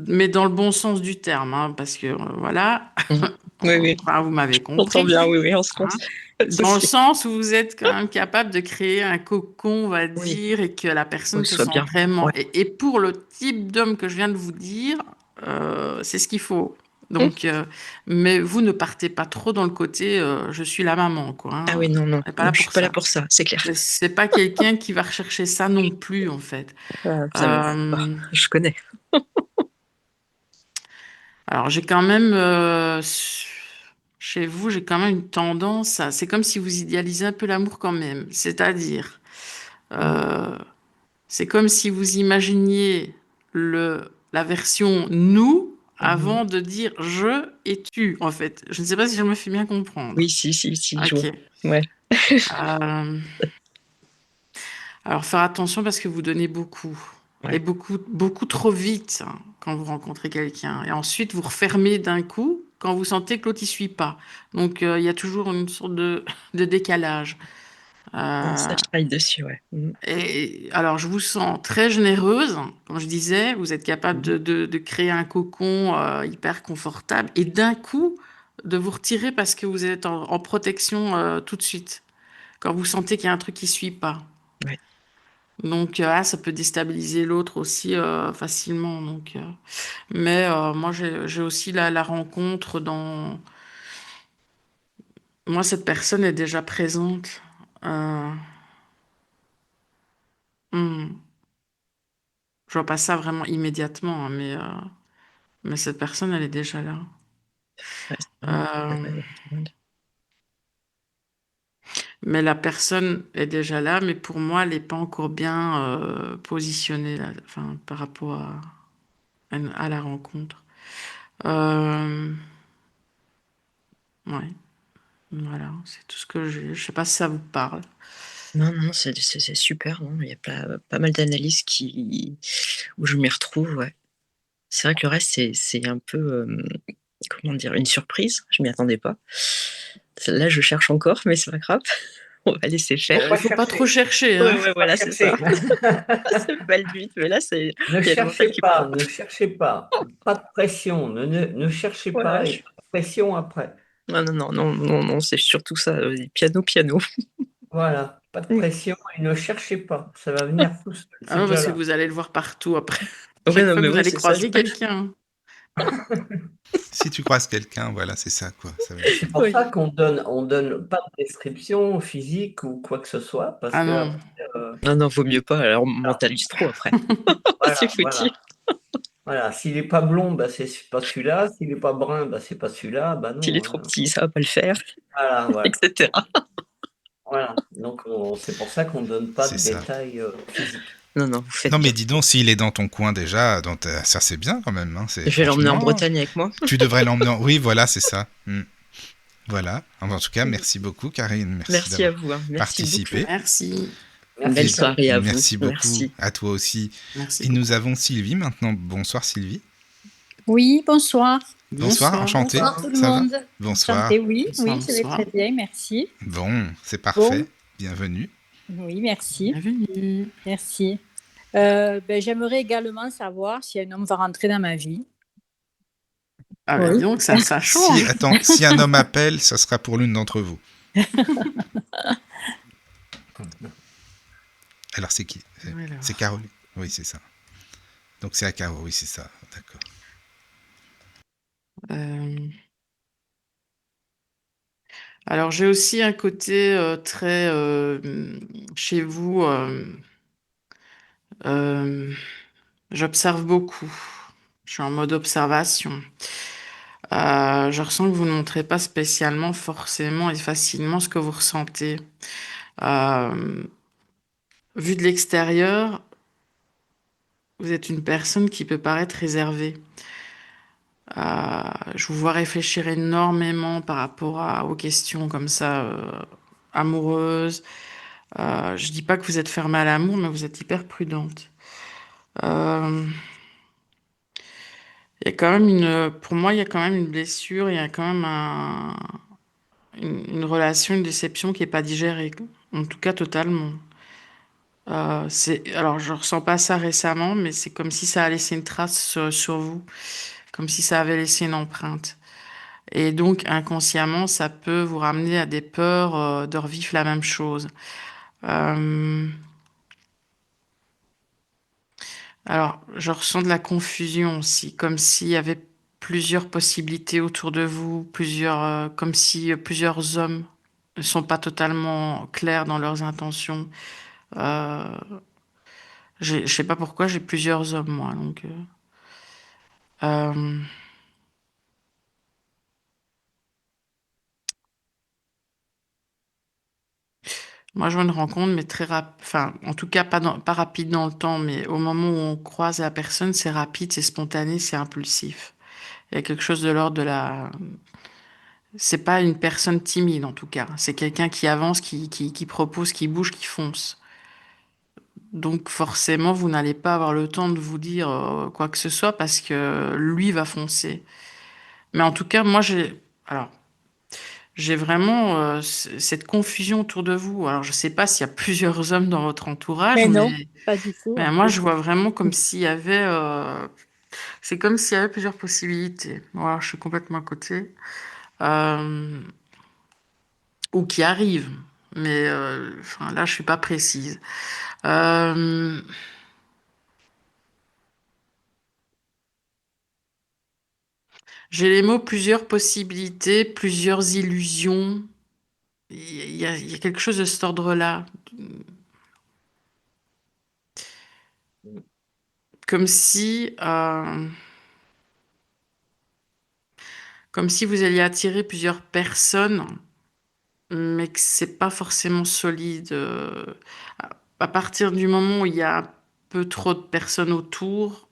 mais dans le bon sens du terme, hein, parce que voilà, Mhm. Oui, oui. enfin, vous m'avez J'entends compris. bien, oui, oui, on se Hein. comprend. Pas de Dans le souci. sens où vous êtes quand même capable de créer un cocon, on va Oui, dire, et que la qu'on personne se soit sent bien. vraiment. Ouais. Et pour le type d'homme que je viens de vous dire, c'est ce qu'il faut. Mhm. Donc, mais vous ne partez pas trop dans le côté je suis la maman, quoi. Ah Hein. oui, non, non, On n'est pas non, là je suis pour pas là ça. pour ça, c'est clair. C'est pas quelqu'un qui va rechercher ça non plus, en fait. Ça m'étonne pas. Euh, Je connais. alors, j'ai quand même, chez vous, j'ai quand même une tendance à. C'est comme si vous idéalisez un peu l'amour quand même. C'est-à-dire. euh, C'est comme si vous imaginiez la version nous Mhm. avant de dire je et tu, en fait. Je ne sais pas si je me fais bien comprendre. Oui, si, je Ok. vois. Ouais. Euh, alors, faire attention parce que vous donnez beaucoup. Et Ouais. beaucoup, beaucoup trop vite hein, quand vous rencontrez quelqu'un. Et ensuite, vous refermez d'un coup quand vous sentez que l'autre n'y suit pas. Donc, il y a toujours une sorte de décalage. Non, ça, Euh, je travaille dessus, ouais. Mhm. Et alors, je vous sens très généreuse. Comme je disais, vous êtes capable Mhm. de créer un cocon hyper confortable et d'un coup de vous retirer parce que vous êtes en protection tout de suite, quand vous sentez qu'il y a un truc qui suit pas. Ouais. Donc, ça peut déstabiliser l'autre aussi facilement. Donc, mais moi, j'ai aussi la rencontre dans. Moi, cette personne est déjà présente. Euh, hmm, je vois pas ça vraiment immédiatement, hein, mais cette personne, elle est déjà là. Ouais, c'est vrai, Euh, ouais, pas mal. mais la personne est déjà là, mais pour moi, elle n'est pas encore bien positionnée là, enfin, par rapport à la rencontre. Euh, ouais, voilà, c'est tout ce que j'ai. Je sais pas si ça vous parle. Non, non, c'est super, non, il y a pas mal d'analyses où je m'y retrouve, ouais. C'est vrai que le reste, c'est un peu, comment dire? Une surprise, je m'y attendais pas. Celle-là, je cherche encore, mais c'est pas grave, on va laisser faire. Faut Il pas faut pas trop chercher, chercher, Ouais, hein. ouais, faut pas voilà, c'est ça. chercher. C'est pas le but, mais là, c'est Ne il y a le mental cherchez qui pas, prend. ne cherchez pas. Pas de pression, ne cherchez Voilà, pas et pas de pression après. non, non, non, non, non, non, c'est surtout ça, piano, piano. Voilà, pas de Mmh. pression et ne cherchez pas. Ça va venir tout seul, Ah c'est ouais, déjà parce que là. vous allez le voir partout après. Ouais, Chaque non, fois mais que vous ouais, allez c'est ça, croiser quelqu'un. Si tu croises quelqu'un, voilà, c'est ça, quoi. Ça va être- C'est pour Oui. ça on donne pas de description physique ou quoi que ce soit, parce Ah que non. Non, non, vaut mieux pas, alors on voilà, mentalise trop après. C'est voilà, foutu. voilà. Voilà, s'il est pas blond, bah, c'est pas celui-là. S'il est pas brun, bah, c'est pas celui-là. Bah S'il est non, trop petit, ça va pas le faire, voilà, voilà. etc. Voilà. Donc c'est pour ça qu'on donne pas C'est de ça. détails physiques. Non, non, vous faites Non, mais bien. dis donc, s'il est dans ton coin déjà, ça c'est bien quand même. Hein, Je vais l'emmener en franchement, Bretagne avec moi. tu devrais l'emmener. Oui, voilà, c'est ça. Voilà. En tout cas, merci beaucoup, Karine. Merci Merci à d'avoir vous, hein. Merci beaucoup. participé. Merci. Belle Et Merci. soirée à vous. merci beaucoup Merci. à toi aussi. Merci Et nous beaucoup. avons Sylvie maintenant. Bonsoir, Sylvie. Oui, bonsoir. Bonsoir, enchanté. Bonsoir tout le Ça va? monde. Bonsoir. Enchantée, oui, Bonsoir, je vais bonsoir. très bien, merci. Bon, c'est Bon, parfait. Bienvenue. oui, merci, Bienvenue. merci. J'aimerais également savoir si un homme va rentrer dans ma vie. Ah bah Oui. dis donc, ça change. Si un homme appelle, ça sera pour l'une d'entre vous. Alors c'est qui? Alors. C'est Caroline. Oui, c'est ça. Donc c'est à Caro, oui, c'est ça. D'accord. Alors j'ai aussi un côté très chez vous. J'observe beaucoup. Je suis en mode observation. Je ressens que vous ne montrez pas spécialement, forcément et facilement ce que vous ressentez. Euh, Vu de l'extérieur, vous êtes une personne qui peut paraître réservée. Je vous vois réfléchir énormément par rapport aux questions comme ça, amoureuses. Je dis pas que vous êtes fermée à l'amour, mais vous êtes hyper prudente. Euh, Il y a quand même pour moi, il y a quand même une blessure, il y a quand même une relation, une déception qui est pas digérée, en tout cas totalement. Alors, je ressens pas ça récemment, mais c'est comme si ça a laissé une trace sur vous, comme si ça avait laissé une empreinte. Et donc, inconsciemment, ça peut vous ramener à des peurs de revivre la même chose. Euh, alors, je ressens de la confusion aussi, comme s'il y avait plusieurs possibilités autour de vous, comme si plusieurs hommes ne sont pas totalement clairs dans leurs intentions. Euh, je sais pas pourquoi j'ai plusieurs hommes, moi. Donc, euh, moi, je vois une rencontre, mais très rapide. Enfin, en tout cas, pas rapide dans le temps, mais au moment où on croise la personne, c'est rapide, c'est spontané, c'est impulsif. Il y a quelque chose de l'ordre de la. C'est pas une personne timide, en tout cas. C'est quelqu'un qui avance, qui propose, qui bouge, qui fonce. Donc, forcément, vous n'allez pas avoir le temps de vous dire quoi que ce soit parce que lui va foncer. Mais en tout cas, moi, Alors, j'ai vraiment cette confusion autour de vous. Alors, je sais pas s'il y a plusieurs hommes dans votre entourage, Mais non, mais, pas du tout, mais en moi, plus. je vois vraiment comme s'il y avait. C'est comme s'il y avait plusieurs possibilités. Voilà, je suis complètement à côté. Euh, ou qui arrivent. Mais enfin, là, je suis pas précise. Euh, j'ai les mots plusieurs possibilités, plusieurs illusions. Il y a quelque chose de cet ordre-là. Comme si, comme si vous alliez attirer plusieurs personnes, mais que c'est pas forcément solide. À partir du moment où il y a un peu trop de personnes autour,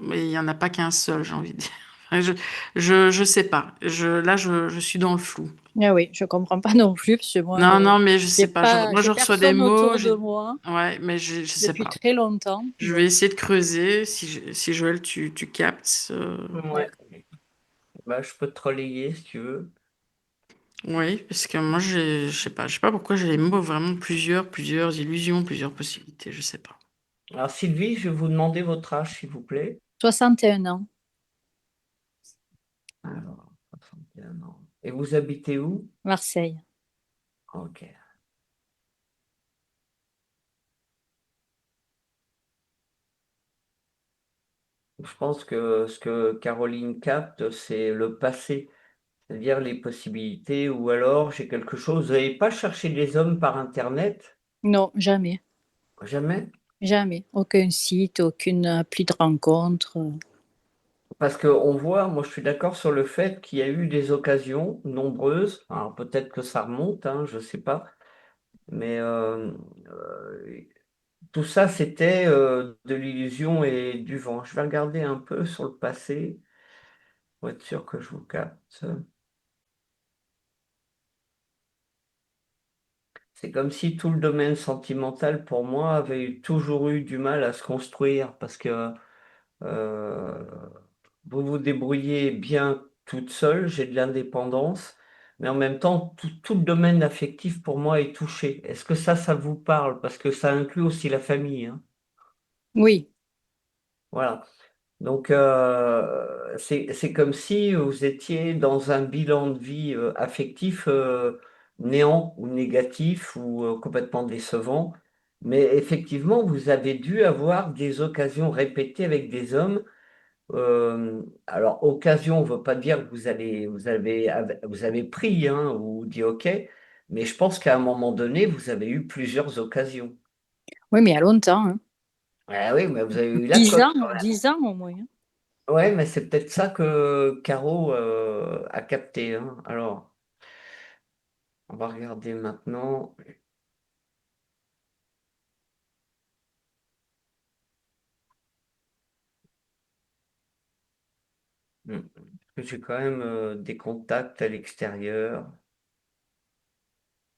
mais il y en a pas qu'un seul, j'ai envie de dire. Enfin, je sais pas. Là, je suis dans le flou. Ah oui, je comprends pas non plus, parce que moi, Non, non, mais je j'ai sais pas. pas, Moi, j'ai je reçois des personne mots. autour de moi Ouais, mais je sais depuis pas. très longtemps. Je vais Donc, essayer de creuser. Si Joël, tu captes. Ouais. Bah, je peux te relayer si tu veux. Oui, parce que moi, je sais pas pourquoi j'ai les mots vraiment plusieurs illusions, plusieurs possibilités. Je sais pas. Alors, Sylvie, je vais vous demander votre âge, s'il vous plaît. 61 ans, Alors, 61 ans. Et vous habitez où? Marseille. Ok. Je pense que ce que Caroline capte, c'est le passé, c'est-à-dire les possibilités, ou alors j'ai quelque chose. Vous n'avez pas cherché des hommes par Internet? Non, jamais. Jamais? Jamais. Aucun site, aucune appli de rencontre. Parce qu'on voit, moi je suis d'accord sur le fait qu'il y a eu des occasions nombreuses. Alors peut-être que ça remonte, hein, je ne sais pas. Mais tout ça, c'était de l'illusion et du vent. Je vais regarder un peu sur le passé pour être sûr que je vous capte. C'est comme si tout le domaine sentimental, pour moi, toujours eu du mal à se construire parce que euh, vous vous débrouillez bien toute seule, j'ai de l'indépendance, mais en même temps, tout le domaine affectif pour moi est touché. Est-ce que ça vous parle? Parce que ça inclut aussi la famille, hein. Oui, Voilà. Donc, c'est comme si vous étiez dans un bilan de vie affectif néant ou négatif ou complètement décevant. Mais effectivement, vous avez dû avoir des occasions répétées avec des hommes. Alors, occasion, on ne veut pas dire que vous avez pris hein, ou dit OK, mais je pense qu'à un moment donné, vous avez eu plusieurs occasions. oui, mais il y a longtemps, hein. Ah oui, mais vous avez eu la 10 cote. ans, 10 ans au moins, hein. Ouais, mais c'est peut-être ça que Caro a capté, hein. Alors, on va regarder maintenant. Hmm. Parce que j'ai quand même des contacts à l'extérieur,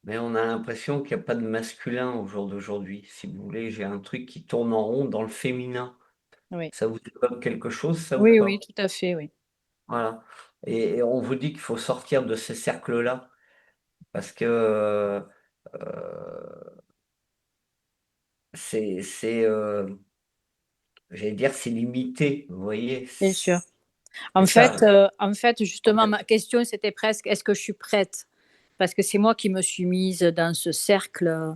mais on a l'impression qu'il n'y a pas de masculin au jour d'aujourd'hui. Si vous voulez, j'ai un truc qui tourne en rond dans le féminin. Oui. Ça vous évoque quelque chose, ça ou Oui, oui, pas? tout à fait, oui. Voilà. Et on vous dit qu'il faut sortir de ces cercles-là, parce que c'est, j'allais dire, c'est limité, vous voyez. Bien sûr. C'est ça. En fait, justement, ma question, c'était presque, est-ce que je suis prête? Parce que c'est moi qui me suis mise dans ce cercle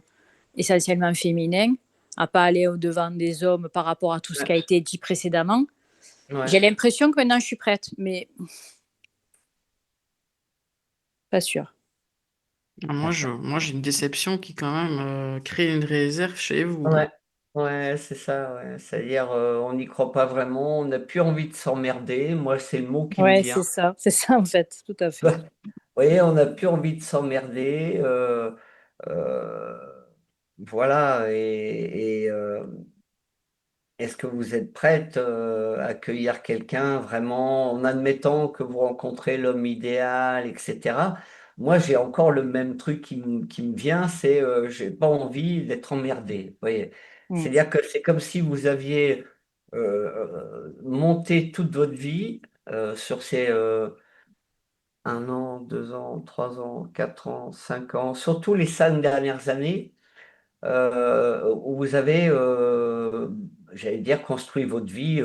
essentiellement féminin, à pas aller au-devant des hommes par rapport à tout ce qui a Ouais. été dit précédemment. J'ai Ouais. l'impression que maintenant, je suis prête, mais pas sûre. Moi, j'ai une déception qui quand même crée une réserve chez vous, hein. Ouais, ouais, c'est ça, ouais. C'est-à-dire, on n'y croit pas vraiment, on n'a plus envie de s'emmerder. Moi, c'est le mot qui me Ouais, vient. c'est ça en fait, tout à fait. Vous voyez, on n'a plus envie de s'emmerder. Euh, voilà, est-ce que vous êtes prête à accueillir quelqu'un vraiment en admettant que vous rencontrez l'homme idéal, etc. Moi, j'ai encore le même truc qui me vient, c'est j'ai pas envie d'être emmerdé. Vous voyez, Mm. c'est-à-dire que c'est comme si vous aviez monté toute votre vie sur ces 1 an, 2 ans, 3 ans, 4 ans, 5 ans, surtout les 5 dernières années où vous avez, j'allais dire, construit votre vie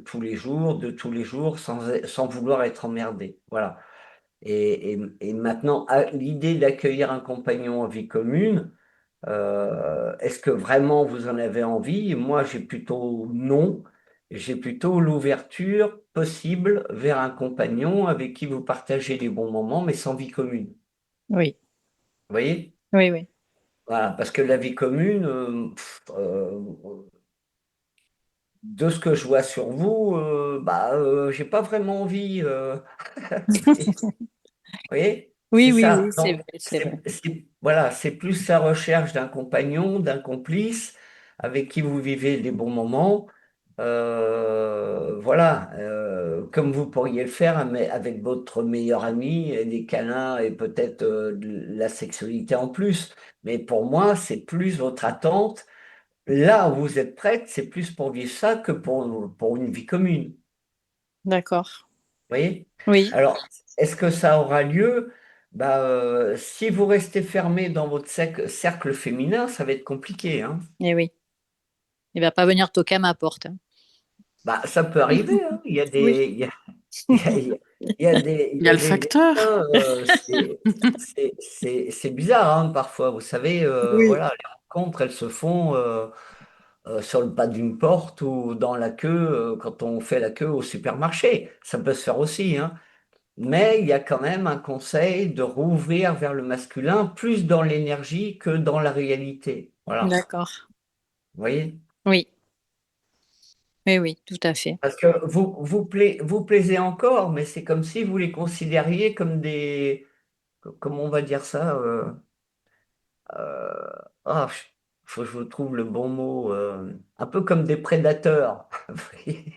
tous les jours, de tous les jours, sans vouloir être emmerdé. Voilà. Et maintenant, l'idée d'accueillir un compagnon en vie commune, est-ce que vraiment vous en avez envie? Moi, j'ai plutôt non. J'ai plutôt l'ouverture possible vers un compagnon avec qui vous partagez des bons moments, mais sans vie commune. Vous Oui, voyez? oui, oui. Voilà, parce que la vie commune, de ce que je vois sur vous, j'ai pas vraiment envie. Vous voyez? Oui, C'est oui, ça. oui, c'est Donc, vrai, c'est vrai. voilà, c'est plus la recherche d'un compagnon, d'un complice avec qui vous vivez des bons moments. Voilà, comme vous pourriez le faire mais avec votre meilleur ami, et des câlins et peut-être de la sexualité en plus. Mais pour moi, c'est plus votre attente. Là où vous êtes prête, c'est plus pour vivre ça que pour une vie commune. D'accord. Vous voyez? Oui, Alors, est-ce que ça aura lieu? Si vous restez fermé dans votre cercle féminin, ça va être compliqué, hein. et oui. Il va pas venir toquer à ma porte, hein. Ça peut arriver, hein. Il y a Oui. des, il y a, il y a- il y a- il y a des, il Il y y a a le des facteur. destins, c'est bizarre, hein, parfois. Vous savez, Oui. voilà, les rencontres, elles se font sur le pas d'une porte ou dans la queue, quand on fait la queue au supermarché. Ça peut se faire aussi, hein. Mais il y a quand même un conseil de rouvrir vers le masculin, plus dans l'énergie que dans la réalité. Voilà. D'accord. Vous voyez? Oui. Oui, oui, tout à fait. Parce que vous plaisez encore, mais c'est comme si vous les considériez comme des, comment on va dire ça, euh, ah, faut que je vous trouve le bon mot, un peu comme des prédateurs. Vous voyez.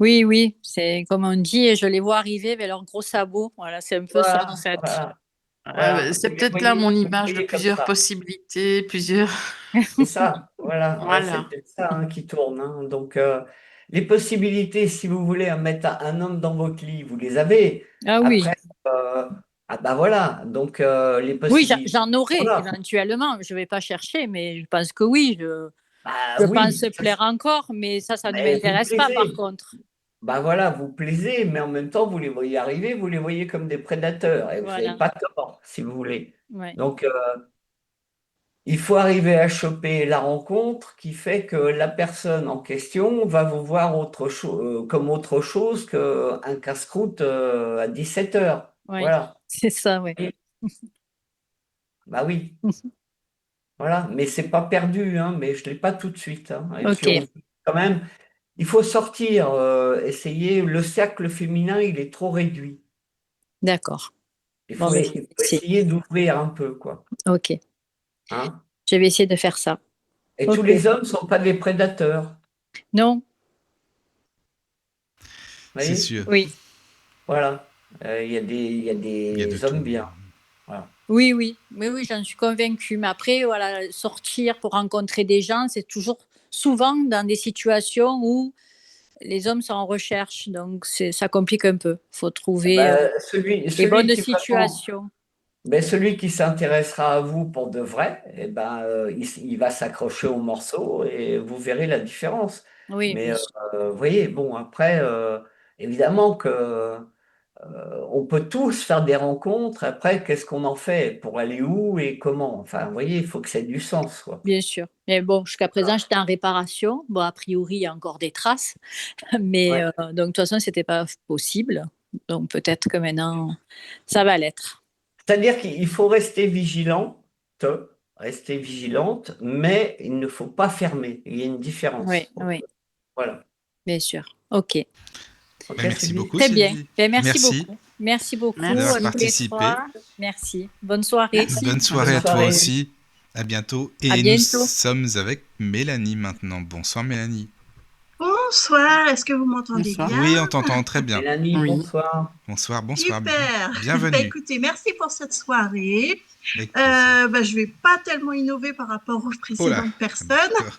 Oui, oui, c'est comme on dit, et je les vois arriver avec leurs gros sabots. Voilà, c'est un peu ça, en Voilà, fait. voilà, Bah, voilà. c'est peut-être là mon Vous les image de voyez comme plusieurs ça. possibilités, plusieurs. C'est ça, voilà, ouais, c'est Voilà. peut-être ça, hein, qui tourne, hein. Donc, les possibilités, si vous voulez mettre un homme dans votre lit, vous les avez. Ah oui. Après, ah bah voilà, donc les Oui, possibilités, j'en aurai voilà. éventuellement. Je ne vais pas chercher, mais je pense que oui. Bah Je pense oui, plaire encore, mais ça ne mais vous m'intéresse pas par plaisez. contre. Bah voilà, vous plaisez, mais en même temps, vous les voyez arriver, vous les voyez comme des prédateurs, et vous n'avez Voilà. pas tort, si vous voulez. Ouais. Donc, il faut arriver à choper la rencontre qui fait que la personne en question va vous voir comme autre chose qu'un casse-croûte à 17 heures. Oui, Voilà. c'est ça, oui. Et- bah oui, voilà. Mais c'est pas perdu, hein, mais je l'ai pas tout de suite, hein. Et puis Ok, quand même, il faut sortir, essayer. Le cercle féminin, il est trop réduit. d'accord. Il Bon, faut, mais il faut essayer d'ouvrir un peu, quoi. ok. Hein. Je vais essayer de faire ça. Et tous Ok. les hommes sont pas des prédateurs. Non, Vous C'est voyez? sûr. oui, Voilà. Il y a Il y a de des tout. hommes bien. Voilà. oui, oui, oui, oui, j'en suis convaincue. Mais après, voilà, sortir pour rencontrer des gens, c'est toujours souvent dans des situations où les hommes sont en recherche, donc ça complique un peu. Il faut trouver Ben, les celui bonnes qui vraiment, situations. ben, celui qui s'intéressera à vous pour de vrai, eh ben, il va s'accrocher au morceau et vous verrez la différence. Oui, Mais bien sûr. vous voyez, bon, après, évidemment que on peut tous faire des rencontres. Après, qu'est-ce qu'on en fait? Pour aller où et comment? Enfin, vous voyez, il faut que ça ait du sens, quoi. Bien sûr. Mais bon, jusqu'à présent, j'étais en réparation. Bon, a priori, il y a encore des traces, mais Ouais. donc de toute façon, c'était pas possible. Donc peut-être que maintenant, ça va l'être. C'est-à-dire qu'il faut rester vigilante, mais il ne faut pas fermer. Il y a une Oui, différence. oui, Voilà. bien sûr. OK. Ok, Ben, merci Sylvie? beaucoup, Très bien. Sylvie. Ben, merci Merci beaucoup. Merci beaucoup à d'avoir Merci. tous les participé. 3. Merci. Bonne soirée. Merci. Bonne soirée Bonne à toi soirée. aussi. À bientôt. À Et nous bientôt. sommes avec Mélanie maintenant. Bonsoir, Mélanie. Bonsoir, est-ce que vous m'entendez Bonsoir. bien? Oui, on t'entend très bien. Mélanie, Oui. bonsoir. Bonsoir, bonsoir. Super. Bah, Bienvenue. écoutez, merci pour cette soirée. Avec plaisir. Je vais pas tellement innover par rapport aux Oh là. précédentes personnes. D'accord.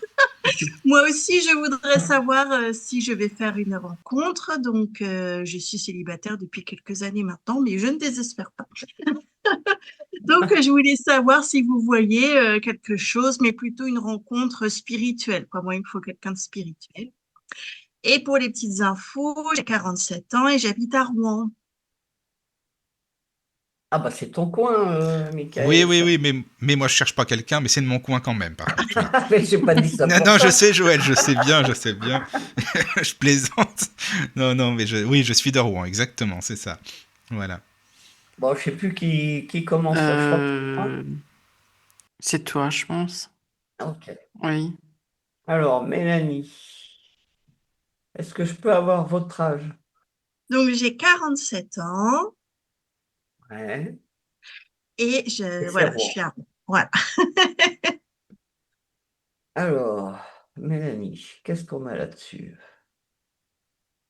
Moi aussi, je voudrais savoir si je vais faire une rencontre. Donc, je suis célibataire depuis quelques années maintenant, mais je ne désespère pas. Donc, je voulais savoir si vous voyez quelque chose, mais plutôt une rencontre spirituelle. Quoi. Moi, il me faut quelqu'un de spirituel. Et pour les petites infos, j'ai 47 ans et j'habite à Rouen. Ah bah c'est ton coin, Oui, Michael, oui, ça. oui, mais moi je cherche pas quelqu'un, mais c'est de mon coin quand même, par contre. Voilà. Mais j'ai pas dit ça Non, pour non, je ça. sais, Joël, je sais bien, je sais bien. Je plaisante. Non, non, mais oui, je suis de Rouen, exactement, c'est ça. Voilà. Bon, je sais plus qui commence. Je crois que c'est moi. C'est toi, je pense. Ok. Oui. Alors, Mélanie, est-ce que je peux avoir votre âge? Donc, j'ai 47 ans Ouais. et Et c'est voilà, je Rouen. suis à Rouen. Voilà. Alors, Mélanie, qu'est-ce qu'on a là-dessus?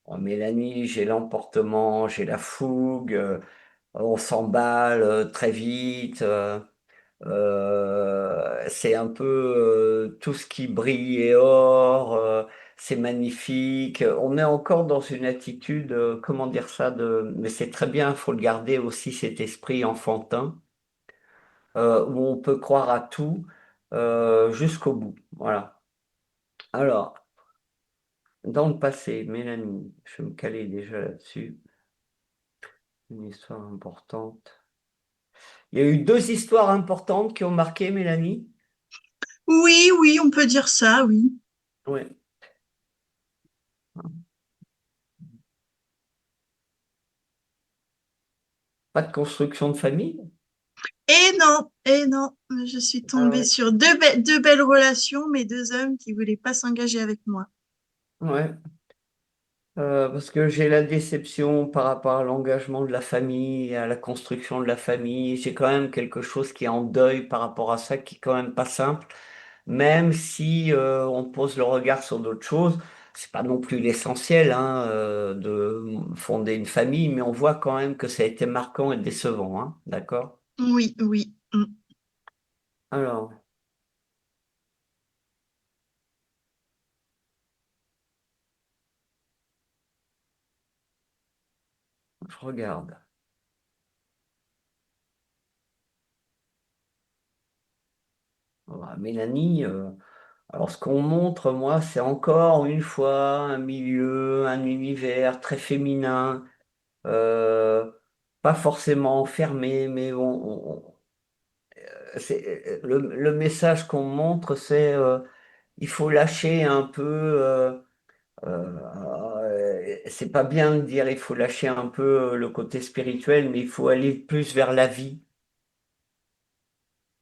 Bon, Mélanie, j'ai l'emportement, j'ai la fougue, on s'emballe très vite. C'est un peu tout ce qui brille est or, c'est magnifique. On est encore dans une attitude, comment dire ça, mais c'est très bien, il faut le garder aussi, cet esprit enfantin, où on peut croire à tout jusqu'au bout. Voilà. Alors, dans le passé, Mélanie, je vais me caler déjà là-dessus, une histoire importante. Il y a eu deux histoires importantes qui ont marqué Mélanie. Oui, oui, on peut dire ça, oui. Ouais. Pas de construction de famille? Et non, je suis Ah tombée ouais. sur deux belles relations, mais deux hommes qui voulaient pas s'engager avec moi. Ouais. Parce que j'ai la déception par rapport à l'engagement de la famille, à la construction de la famille. J'ai quand même quelque chose qui est en deuil par rapport à ça, qui est quand même pas simple. Même si on pose le regard sur d'autres choses, c'est pas non plus l'essentiel hein, de fonder une famille, mais on voit quand même que ça a été marquant et décevant, hein, d'accord? Oui, oui. Alors, je regarde. Voilà, Mélanie, alors ce qu'on montre, moi, c'est encore une fois un milieu, un univers très féminin, euh, pas forcément fermé, mais le message qu'on montre, c'est il faut lâcher un peu. C'est pas bien de dire il faut lâcher un peu le côté spirituel, mais il faut aller plus vers la vie,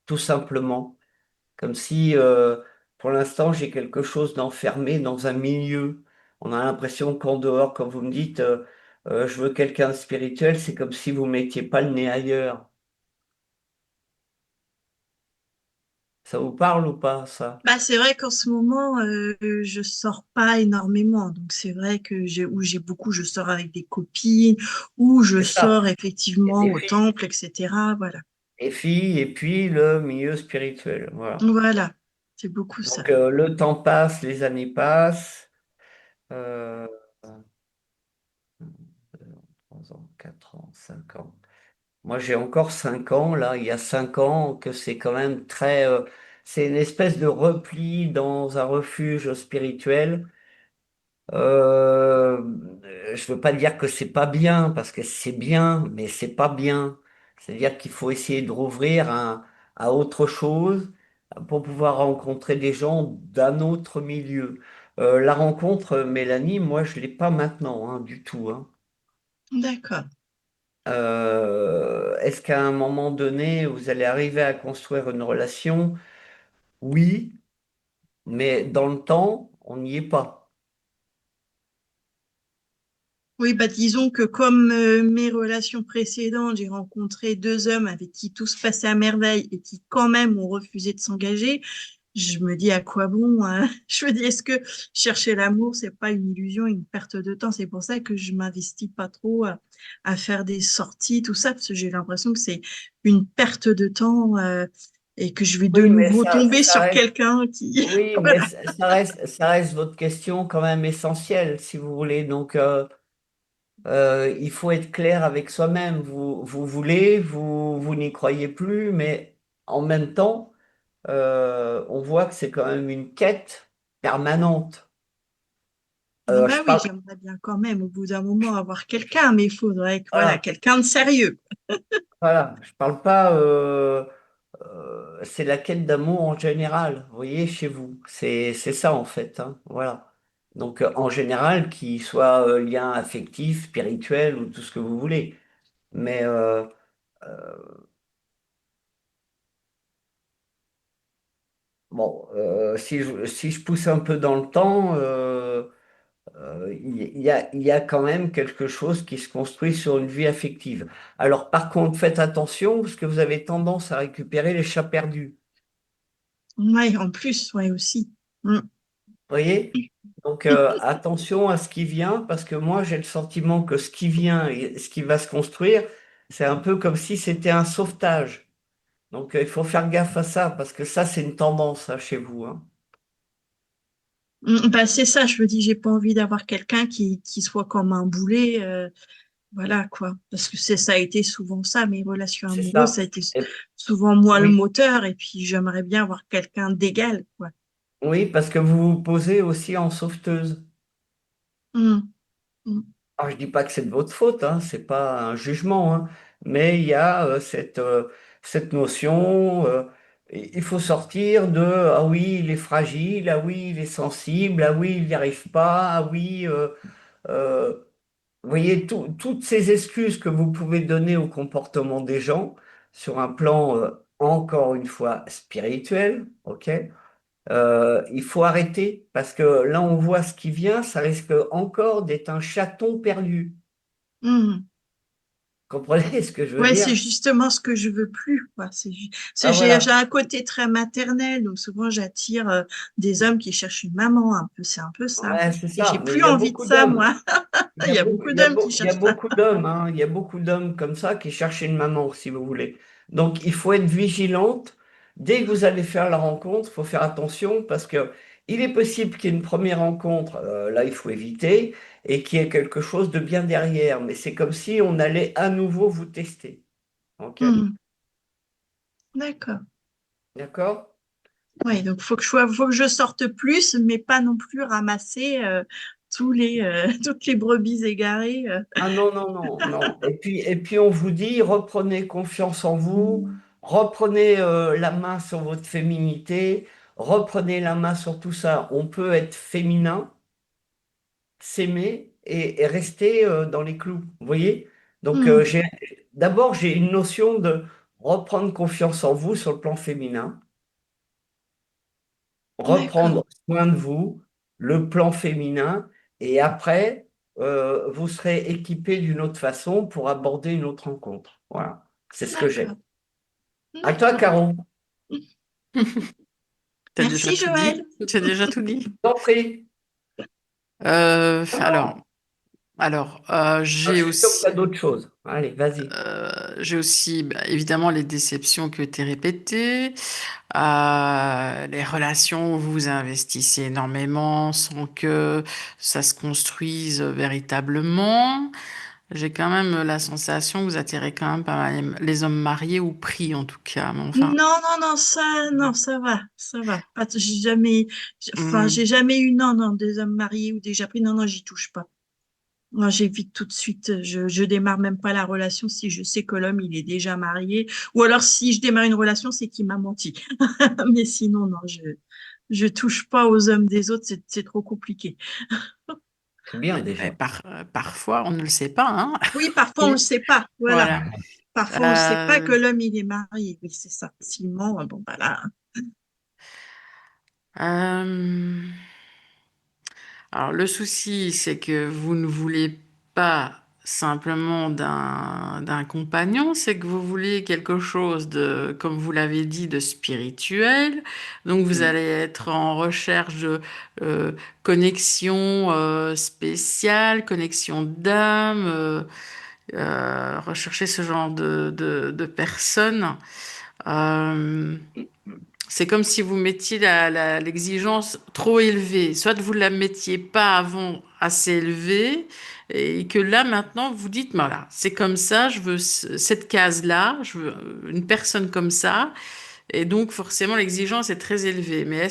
tout simplement. Comme si, pour l'instant, j'ai quelque chose d'enfermé dans un milieu. On a l'impression qu'en dehors, quand vous me dites je veux quelqu'un de spirituel, c'est comme si vous mettiez pas le nez ailleurs. Ça vous parle ou pas, ça? Bah, c'est vrai qu'en ce moment, je sors pas énormément. Donc, c'est vrai que où j'ai beaucoup, je sors avec des copines, ou je C'est ça. sors Et effectivement des au filles. temple, etc. Voilà. Et filles, et puis le milieu spirituel. Voilà. Voilà. C'est beaucoup ça. Donc, le temps passe, les années passent. Euh, 3 ans, 4 ans, 5 ans. Moi, j'ai encore 5 ans, là, il y a 5 ans, que c'est quand même très... c'est une espèce de repli dans un refuge spirituel. Euh, je veux pas dire que c'est pas bien, parce que c'est bien, mais c'est pas bien. C'est-à-dire qu'il faut essayer de rouvrir à autre chose pour pouvoir rencontrer des gens d'un autre milieu. La rencontre, Mélanie, moi, je l'ai pas maintenant, hein, du tout, hein. D'accord. Est-ce qu'à un moment donné, vous allez arriver à construire une relation? Oui, mais dans le temps, on n'y est pas. Oui, bah disons que comme mes relations précédentes, j'ai rencontré deux hommes avec qui tout se passait à merveille et qui quand même ont refusé de s'engager. Je me dis à quoi bon, hein. Je me dis, est-ce que chercher l'amour, c'est pas une illusion, une perte de temps? C'est pour ça que je m'investis pas trop à faire des sorties, tout ça, parce que j'ai l'impression que c'est une perte de temps et que je vais de Oui, mais nouveau ça, tomber ça sur reste, quelqu'un qui, oui, mais voilà. ça reste votre question quand même essentielle, si vous voulez. Donc, il faut être clair avec soi-même. Vous voulez, vous n'y croyez plus, mais en même temps, on voit que c'est quand même une quête permanente. Je Bah oui, parle, j'aimerais bien quand même au bout d'un moment avoir quelqu'un, mais il faudrait que, voilà, voilà, quelqu'un de sérieux. voilà, je parle pas. C'est la quête d'amour en général, vous voyez, chez vous. C'est ça en fait, hein, voilà. Donc en général, qu'il soit lien affectif, spirituel ou tout ce que vous voulez. Mais euh, bon, si je pousse un peu dans le temps, il y a quand même quelque chose qui se construit sur une vie affective. Alors par contre, faites attention parce que vous avez tendance à récupérer les chats perdus. Ouais, en plus, ouais, aussi. Mm. Voyez? Donc attention à ce qui vient, parce que moi j'ai le sentiment que ce qui vient et ce qui va se construire, c'est un peu comme si c'était un sauvetage. Donc il faut faire gaffe à ça, parce que ça c'est une tendance hein, chez vous, hein. Bah, c'est ça, je me dis, j'ai pas envie d'avoir quelqu'un qui soit comme un boulet, voilà, quoi. Parce que ça a été souvent ça, mes relations C'est amoureuses, ça. ça a été Et- souvent moi le oui, moteur, et puis j'aimerais bien avoir quelqu'un d'égal, quoi. oui, parce que vous vous posez aussi en sauveteuse. Mm, mm. Alors je dis pas que c'est de votre faute, hein, c'est pas un jugement, hein, mais il y a cette notion. Il faut sortir de ah oui, il est fragile, ah oui, il est sensible, ah oui, il n'y arrive pas, ah oui. Euh, vous voyez, toutes ces excuses que vous pouvez donner au comportement des gens sur un plan, encore une fois, spirituel, ok? Il faut arrêter parce que là, on voit ce qui vient, ça risque encore d'être un chaton perdu. Mhm. Comprenez ce que je veux Ouais, c'est dire? justement ce que je veux plus, quoi. Ah J'ai voilà. un côté très maternel, donc souvent j'attire des hommes qui cherchent une maman, un peu, c'est un peu ça. Ouais, c'est Et j'ai ça. Mais il plus y a envie de beaucoup ça, d'hommes. moi. Il y a beaucoup d'hommes qui Il y a cherchent ça. beaucoup d'hommes, hein. Il y a beaucoup d'hommes comme ça qui cherchent une maman, si vous voulez. Donc, il faut être vigilante. Dès que vous allez faire la rencontre, il faut faire attention parce que il est possible qu'il y ait une première rencontre, là, il faut éviter, et qu'il y ait quelque chose de bien derrière. Mais c'est comme si on allait à nouveau vous tester. OK? Mhm. D'accord. D'accord? Oui, donc faut que je sorte plus, mais pas non plus ramasser toutes les brebis égarées. Ah non, non, non, non. Et puis on vous dit, reprenez confiance en vous, reprenez la main sur votre féminité, reprenez la main sur tout ça. On peut être féminin, s'aimer et rester dans les clous. Vous voyez? Donc Mhm. d'abord, j'ai une notion de reprendre confiance en vous sur le plan féminin, D'accord. reprendre soin de vous, le plan féminin, et après, vous serez équipé d'une autre façon pour aborder une autre rencontre. Voilà, c'est ce que j'ai. D'accord. À toi, D'accord. Caro, T'as déjà Merci, tout dit? Joël. Tu as déjà tout dit? t'en prie. Euh, Ah alors, non, je j'ai suis sûr que tu aussi, as d'autres choses. Allez, vas-y. évidemment les déceptions qui ont été répétées, les relations où vous investissez énormément sans que ça se construise véritablement. J'ai quand même la sensation que vous attirez quand même pas mal les hommes mariés ou pris en tout cas. Mais enfin, Non, non, non, ça va, ça va. J'ai jamais, enfin, hmm. j'ai jamais eu, non, non, des hommes mariés ou déjà pris. Non, non, j'y touche pas. Moi, j'évite tout de suite. Je démarre même pas la relation si je sais que l'homme, il est déjà marié. Ou alors, si je démarre une relation, c'est qu'il m'a menti. Mais sinon, non, je touche pas aux hommes des autres. C'est trop compliqué. C'est bien déjà. Parfois, on ne le sait pas, hein. Oui, parfois, on le sait pas. Voilà. Voilà. Parfois, on ne sait pas que Euh, l'homme, il est marié. Oui, c'est ça. S'il ment, bon, voilà. euh, Alors, le souci, c'est que vous ne voulez pas simplement d'un compagnon, c'est que vous voulez quelque chose de, comme vous l'avez dit, de spirituel. Donc, vous Mm. allez être en recherche de connexion spéciale, connexion d'âme, rechercher ce genre de personnes. Euh, c'est comme si vous mettiez l'exigence trop élevée. Soit vous la mettiez pas avant assez élevée, et que là, maintenant, vous dites, voilà, c'est comme ça, je veux cette case-là, je veux une personne comme ça. Et donc, forcément, l'exigence est très élevée. Mais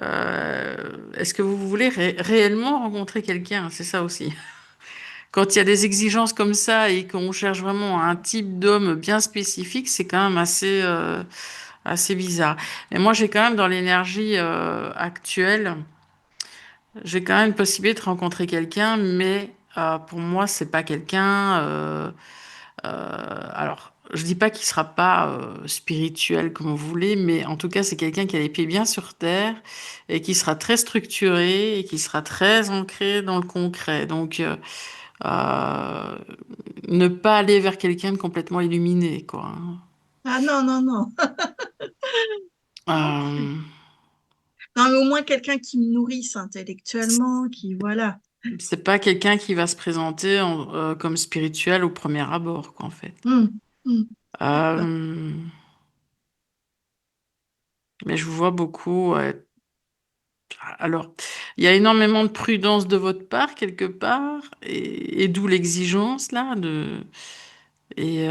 euh, est-ce que vous voulez réellement rencontrer quelqu'un? C'est ça aussi. Quand il y a des exigences comme ça et qu'on cherche vraiment un type d'homme bien spécifique, c'est quand même assez bizarre. Et moi, j'ai quand même dans l'énergie actuelle, j'ai quand même une possibilité de rencontrer quelqu'un, mais pour moi, c'est pas quelqu'un. Alors, je dis pas qu'il sera pas spirituel comme vous voulez, mais en tout cas, c'est quelqu'un qui a les pieds bien sur terre et qui sera très structuré et qui sera très ancré dans le concret. Donc, euh, ne pas aller vers quelqu'un de complètement illuminé, quoi. Ah non, non, non. Non plus. Euh, Non, mais au moins quelqu'un qui me nourrisse intellectuellement, qui, voilà. c'est pas quelqu'un qui va se présenter comme spirituel au premier abord, quoi, en fait. Hum, d'accord. Euh, mais je vous vois beaucoup. Alors, il y a énormément de prudence de votre part, quelque part, et d'où l'exigence, là, et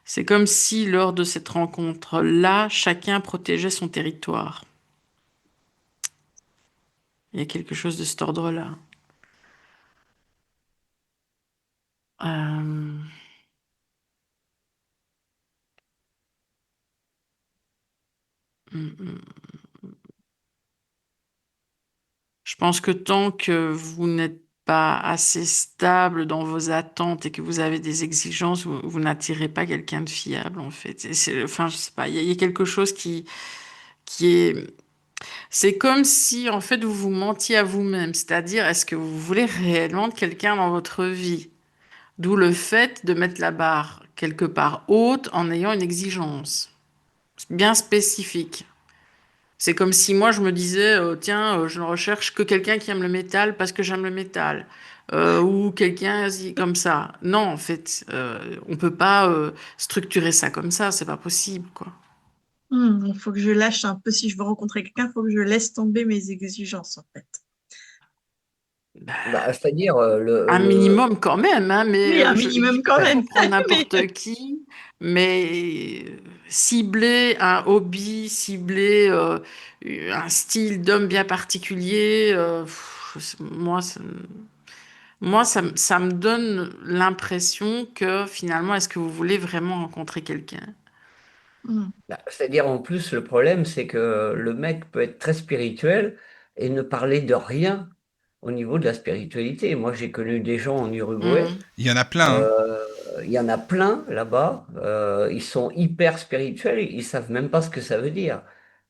c'est comme si, lors de cette rencontre-là, chacun protégeait son territoire. Il y a quelque chose de cet ordre-là. Euh, Mm, mm. Je pense que tant que vous n'êtes pas assez stable dans vos attentes et que vous avez des exigences, vous n'attirez pas quelqu'un de fiable, en fait. Enfin, je sais pas, il y a quelque chose qui est... C'est comme si, en fait, vous vous mentiez à vous-même. C'est-à-dire, est-ce que vous voulez réellement de quelqu'un dans votre vie? D'où le fait de mettre la barre quelque part haute en ayant une exigence bien spécifique. C'est comme si moi je me disais, tiens, je ne recherche que quelqu'un qui aime le métal parce que j'aime le métal. Ou quelqu'un comme ça. Non, en fait, on peut pas structurer ça comme ça, c'est pas possible, quoi. Il faut que je lâche un peu. Si je veux rencontrer quelqu'un, il faut que je laisse tomber mes exigences, en fait. Bah, c'est-à-dire, Un minimum quand même, hein, mais Oui, un je minimum dis quand pas même. pour prendre Mais n'importe qui, mais cibler un hobby, cibler un style d'homme bien particulier, moi, ça me donne l'impression que finalement, est-ce que vous voulez vraiment rencontrer quelqu'un? bah, c'est-à-dire, en plus, le problème, c'est que le mec peut être très spirituel et ne parler de rien au niveau de la spiritualité. Moi, j'ai connu des gens en Uruguay. Mhm. Il y en a plein, hein. Il y en a plein là-bas. Ils sont hyper spirituels. Ils savent même pas ce que ça veut dire.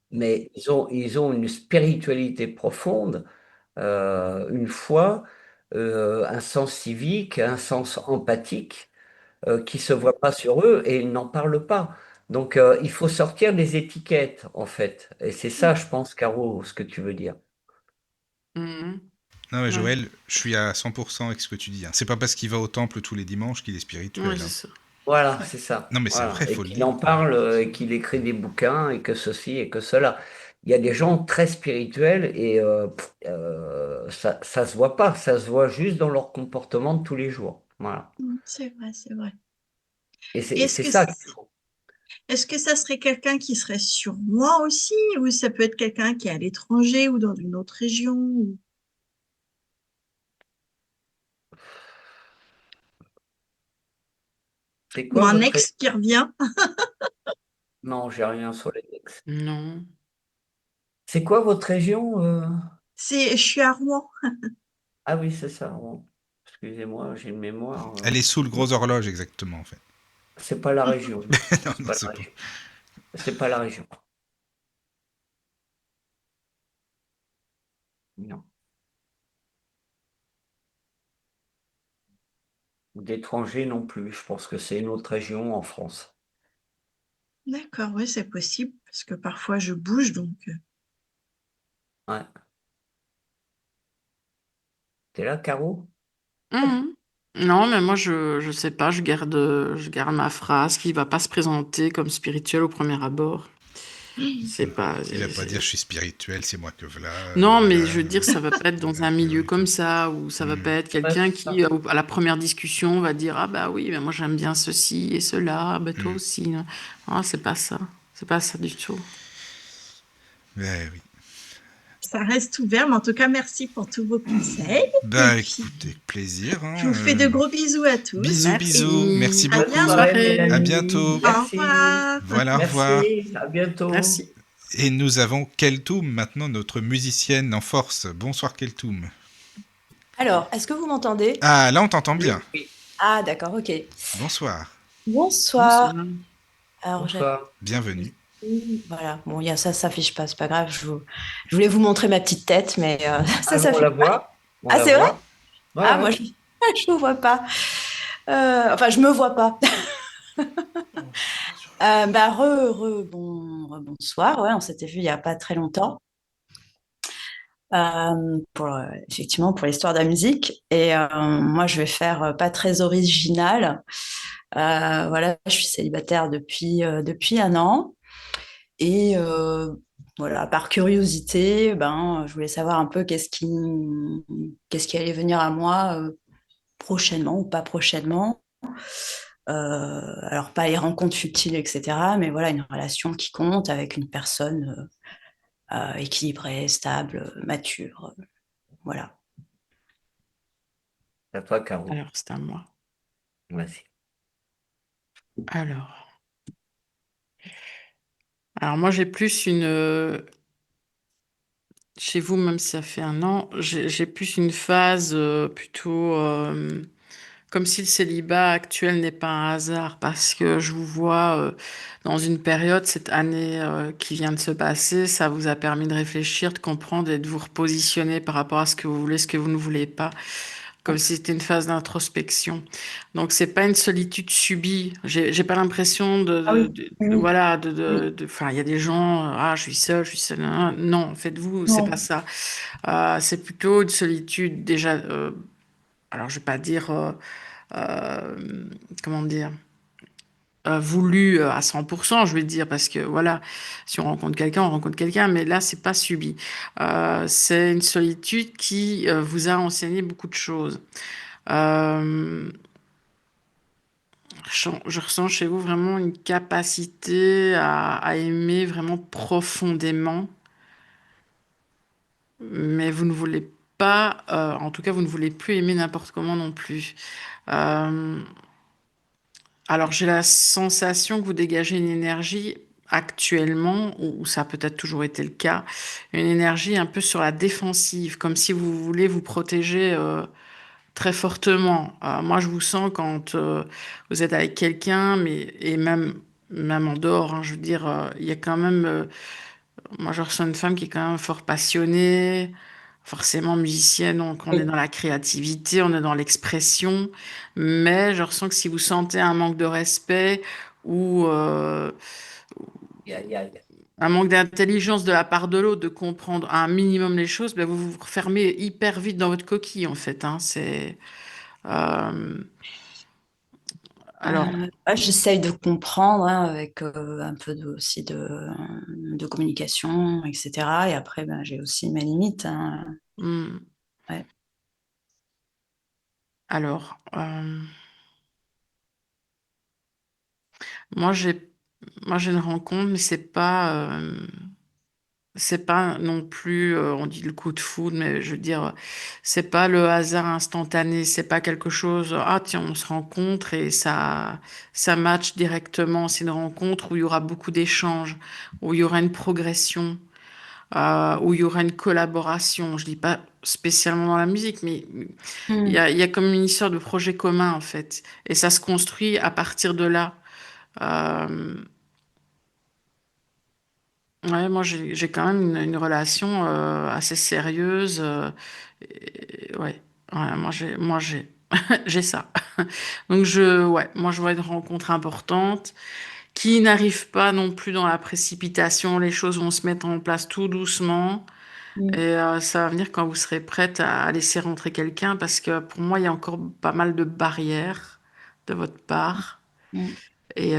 Mais ils ont une spiritualité profonde, une foi, un sens civique, un sens empathique qui se voit pas sur eux et ils n'en parlent pas. Donc, il faut sortir des étiquettes, en fait. Et c'est ça, je pense, Caro, ce que tu veux dire. Mhm. Non, mais Ouais. Joël, je suis à 100% avec ce que tu dis, hein. C'est pas parce qu'il va au temple tous les dimanches qu'il est Ouais, spirituel, c'est hein. ça. Voilà, c'est ça. Non, mais c'est Voilà. vrai, Et faut le qu'il dire. en parle, et qu'il écrit des bouquins, et que ceci et que cela. Il y a des gens très spirituels et ça se voit pas, ça se voit juste dans leur comportement de tous les jours. Voilà. c'est vrai, c'est vrai. Et Et c'est ça qu'il faut. est-ce que ça serait quelqu'un qui serait sur moi aussi, ou ça peut être quelqu'un qui est à l'étranger ou dans une autre région, C'est ou quoi un votre... ex qui revient? Non, j'ai rien sur les textes. Non. C'est quoi votre région Je suis à Rouen. Ah oui, c'est ça. Bon. Excusez-moi, j'ai une mémoire. Elle est sous le gros horloge, exactement, en fait. C'est pas la région. Non. Non, C'est non, pas la c'est pas. région. C'est pas la région. Non. D'étrangers non plus. Je pense que c'est une autre région en France. D'accord, oui, c'est possible, parce que parfois je bouge, donc Ouais. T'es là, Caro? Mhm. Non, mais moi, je sais pas, je garde ma phrase qui va pas se présenter comme spirituelle au premier abord. C'est pas. Il va pas dire je suis spirituel, c'est moi que voilà. Non, mais Voilà. je veux dire, ça va pas être dans un milieu comme ça, ou ça va pas être Ouais, quelqu'un c'est ça. qui, à la première discussion, va dire, ah bah oui, mais moi j'aime bien ceci et cela, ah bah toi aussi. Non, ah, c'est pas ça. C'est pas ça du tout. Ben oui. ça reste ouvert. Mais en tout cas, merci pour tous vos conseils. Et Bah puis, écoutez, avec plaisir, je hein, vous fais de gros bisous à tous. Bisous, Et bisous. Merci Merci. à beaucoup. Bonne Bonne soirée, bientôt. soirée. À Mélanie. bientôt. Au Merci. revoir. Voilà, au revoir. Merci. À bientôt. Merci. Et nous avons Keltoum, maintenant notre musicienne en force. Bonsoir Keltoum. Alors, est-ce que vous m'entendez? Ah, là on t'entend bien. Oui, oui. Ah, d'accord, ok. Bonsoir. Bonsoir. Bonsoir. Alors, Bonsoir. Bienvenue. voilà. Bon, il y a ça s'affiche pas, c'est pas grave. Je voulais vous montrer ma petite tête, mais ça Ah, on s'affiche la pas. voit. On Ah, la c'est vrai? voit. Ouais, Ah, ouais. moi, je ne vois pas. Enfin, je me vois pas. Bonsoir. Ouais, on s'était vu il y a pas très longtemps. Effectivement, pour l'histoire de la musique. Et moi, je vais faire pas très original. Voilà, je suis célibataire depuis un an. Et voilà, par curiosité, je voulais savoir un peu qu'est-ce qui allait venir à moi prochainement ou pas prochainement. Alors, pas les rencontres futiles, etc., mais voilà, une relation qui compte avec une personne équilibrée, stable, mature. Voilà. C'est à toi, Caro. Alors, c'est à moi. Vas-y. Alors, Alors moi, j'ai plus chez vous, même si ça fait un an, j'ai plus une phase plutôt comme si le célibat actuel n'est pas un hasard, parce que je vous vois dans une période, cette année qui vient de se passer, ça vous a permis de réfléchir, de comprendre et de vous repositionner par rapport à ce que vous voulez, ce que vous ne voulez pas, comme si c'était une phase d'introspection. Donc c'est pas une solitude subie. J'ai pas l'impression Ah oui, oui, voilà, oui. enfin, il y a des gens, ah, je suis seule. Non, faites-vous, c'est pas Non. ça. C'est plutôt une solitude déjà. Alors je vais pas dire, comment dire, voulu à 100%, je vais dire, parce que voilà, si on rencontre quelqu'un, on rencontre quelqu'un, mais là, c'est pas subi. C'est une solitude qui vous a enseigné beaucoup de choses. Euh, je ressens chez vous vraiment une capacité à aimer vraiment profondément, mais vous ne voulez pas, en tout cas, vous ne voulez plus aimer n'importe comment non plus. Euh, alors, j'ai la sensation que vous dégagez une énergie actuellement, ou ça a peut-être toujours été le cas, une énergie un peu sur la défensive, comme si vous voulez vous protéger très fortement. Moi, je vous sens quand vous êtes avec quelqu'un, mais et même en dehors, hein, je veux dire, il y a quand même, moi, je ressens une femme qui est quand même fort passionnée, forcément musicienne, donc on est Oui. dans la créativité, on est dans l'expression, mais je ressens que si vous sentez un manque de respect ou Il y a un manque d'intelligence de la part de l'autre, de comprendre un minimum les choses, ben vous vous refermez hyper vite dans votre coquille, en fait, hein. Euh, alors, Ouais, j'essaye de comprendre hein, avec un peu aussi de communication, etc. Et après, ben, j'ai aussi mes limites. Hein. hmm, Ouais. alors, moi j'ai, moi j'ai une rencontre, mais c'est pas non plus, on dit le coup de foudre, mais je veux dire, c'est pas le hasard instantané, c'est pas quelque chose, ah tiens, on se rencontre et ça match directement. C'est une rencontre où il y aura beaucoup d'échanges, où il y aura une progression, où il y aura une collaboration. Je dis pas spécialement dans la musique, mais Hmm. il y a comme une histoire de projet commun en fait, et ça se construit à partir de là. Euh, Ouais, moi j'ai quand même une relation assez sérieuse. Ouais, ouais, moi j'ai j'ai ça. Donc ouais, moi je vois une rencontre importante qui n'arrive pas non plus dans la précipitation. Les choses vont se mettre en place tout doucement et Hmm. ça va venir quand vous serez prête à laisser rentrer quelqu'un parce que pour moi il y a encore pas mal de barrières de votre part Hmm. et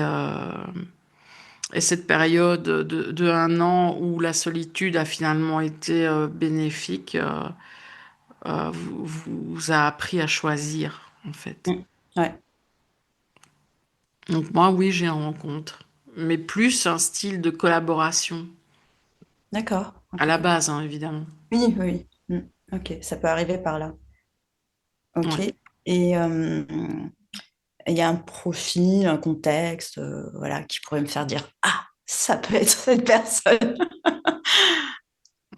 et cette période de un an où la solitude a finalement été bénéfique, vous a appris à choisir, en fait. Hmm. Ouais, Donc moi, oui, j'ai une rencontre, mais plus un style de collaboration, d'accord. à Ok. la base, hein, évidemment. Oui, oui. Hmm. Ok, ça peut arriver par là. Ok. Ouais. Et il y a un profil, un contexte, voilà, qui pourrait me faire dire, ah, ça peut être cette personne.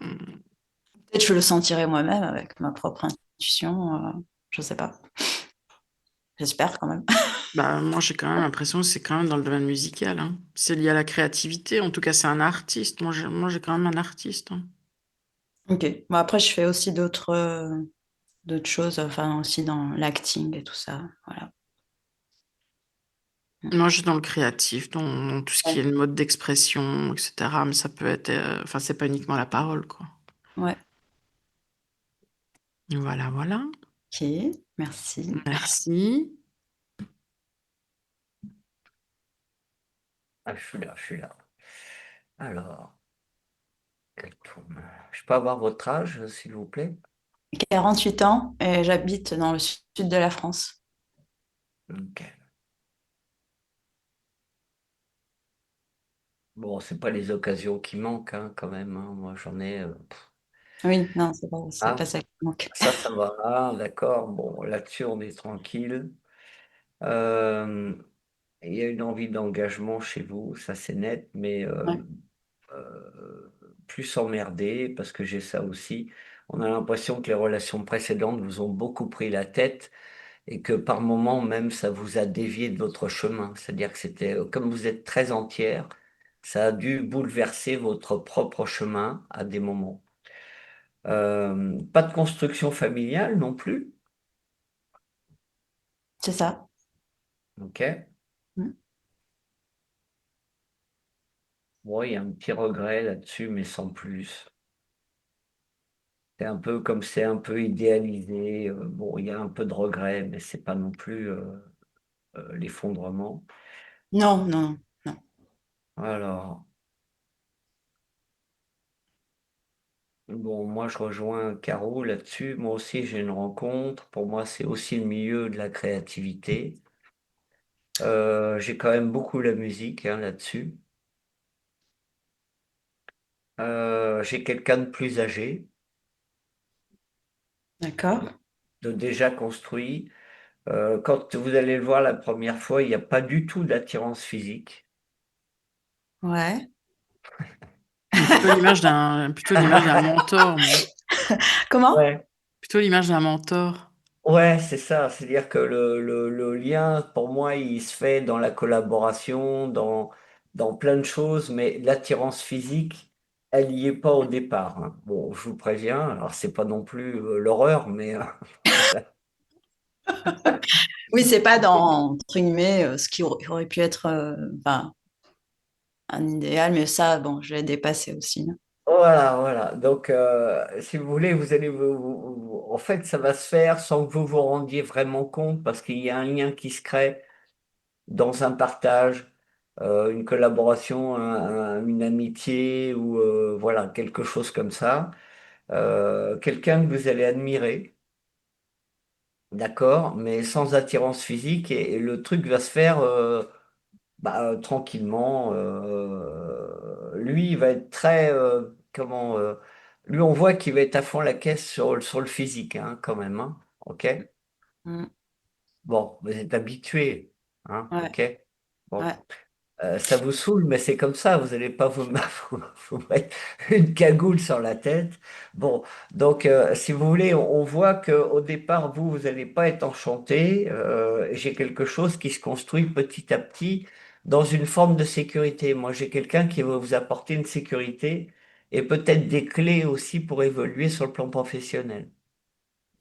Mm. Peut-être je le sentirai moi-même avec ma propre intuition. Je sais pas. J'espère quand même. Bah, moi, j'ai quand même l'impression que c'est quand même dans le domaine musical, hein. C'est lié à la créativité. En tout cas, c'est un artiste. Moi, j'ai quand même un artiste, hein. Ok. Bon, après, je fais aussi d'autres choses, enfin aussi dans l'acting et tout ça. Voilà. Moi, je suis dans le créatif, dans tout ce qui Ouais. est le mode d'expression, etc. Mais ça peut être, enfin, c'est pas uniquement la parole, quoi. Ouais. Voilà, voilà. Ok. Merci. Merci. Ah, je suis là, je suis là. Alors, quel tourne. Je peux avoir votre âge, s'il vous plaît? 48 ans et j'habite dans le sud de la France. Ok. Bon, c'est pas les occasions qui manquent, hein, quand même, hein. Moi, j'en ai. Oui, non, c'est Ah, pas ça qui manque. ça va, ah, d'accord. Bon, là-dessus, on est tranquille. Euh, il y a une envie d'engagement chez vous, ça c'est net, mais Ouais. plus emmerdé, parce que j'ai ça aussi. On a l'impression que les relations précédentes vous ont beaucoup pris la tête et que par moments même ça vous a dévié de votre chemin. C'est-à-dire que c'était, comme vous êtes très entière, ça a dû bouleverser votre propre chemin à des moments. Pas de construction familiale non plus, C'est ça. ok? Mm. Bon, il y a un petit regret là-dessus, mais sans plus. C'est un peu comme c'est un peu idéalisé. Bon, il y a un peu de regret, mais c'est pas non plus l'effondrement. Non, non, non. Alors, bon, moi je rejoins Caro là-dessus. Moi aussi j'ai une rencontre. Pour moi, c'est aussi le milieu de la créativité. J'ai quand même beaucoup la musique hein, là-dessus. J'ai quelqu'un de plus âgé, D'accord. de déjà construit. Quand vous allez le voir la première fois, il n'y a pas du tout d'attirance physique. Ouais. Plutôt l'image d'un mentor, moi. Comment? Ouais. Plutôt l'image d'un mentor. Ouais, c'est ça. C'est-à-dire que le lien, pour moi, il se fait dans la collaboration, dans plein de choses, mais l'attirance physique, elle n'y est pas au départ. Hein. Bon, je vous préviens, alors c'est pas non plus l'horreur, mais voilà. Oui, c'est pas dans, entre guillemets, ce qui aurait pu être enfin, un idéal, mais ça, bon, je l'ai dépassé aussi, hein. Voilà, voilà. Donc, si vous voulez, vous allez en fait, ça va se faire sans que vous vous rendiez vraiment compte, parce qu'il y a un lien qui se crée dans un partage, une collaboration, une amitié ou voilà, quelque chose comme ça. Quelqu'un que vous allez admirer, d'accord, mais sans attirance physique et le truc va se faire tranquillement. Lui, il va être très, lui, on voit qu'il va être à fond la caisse sur le physique, hein, quand même, hein, ok? Mm. Bon, vous êtes habitué, hein, Ouais, ok? Bon. ouais. Ça vous saoule, mais c'est comme ça, vous n'allez pas vous mettre une cagoule sur la tête. Bon, donc si vous voulez, on voit qu'au départ, vous n'allez pas être enchanté. J'ai quelque chose qui se construit petit à petit dans une forme de sécurité. Moi, j'ai quelqu'un qui va vous apporter une sécurité et peut-être des clés aussi pour évoluer sur le plan professionnel.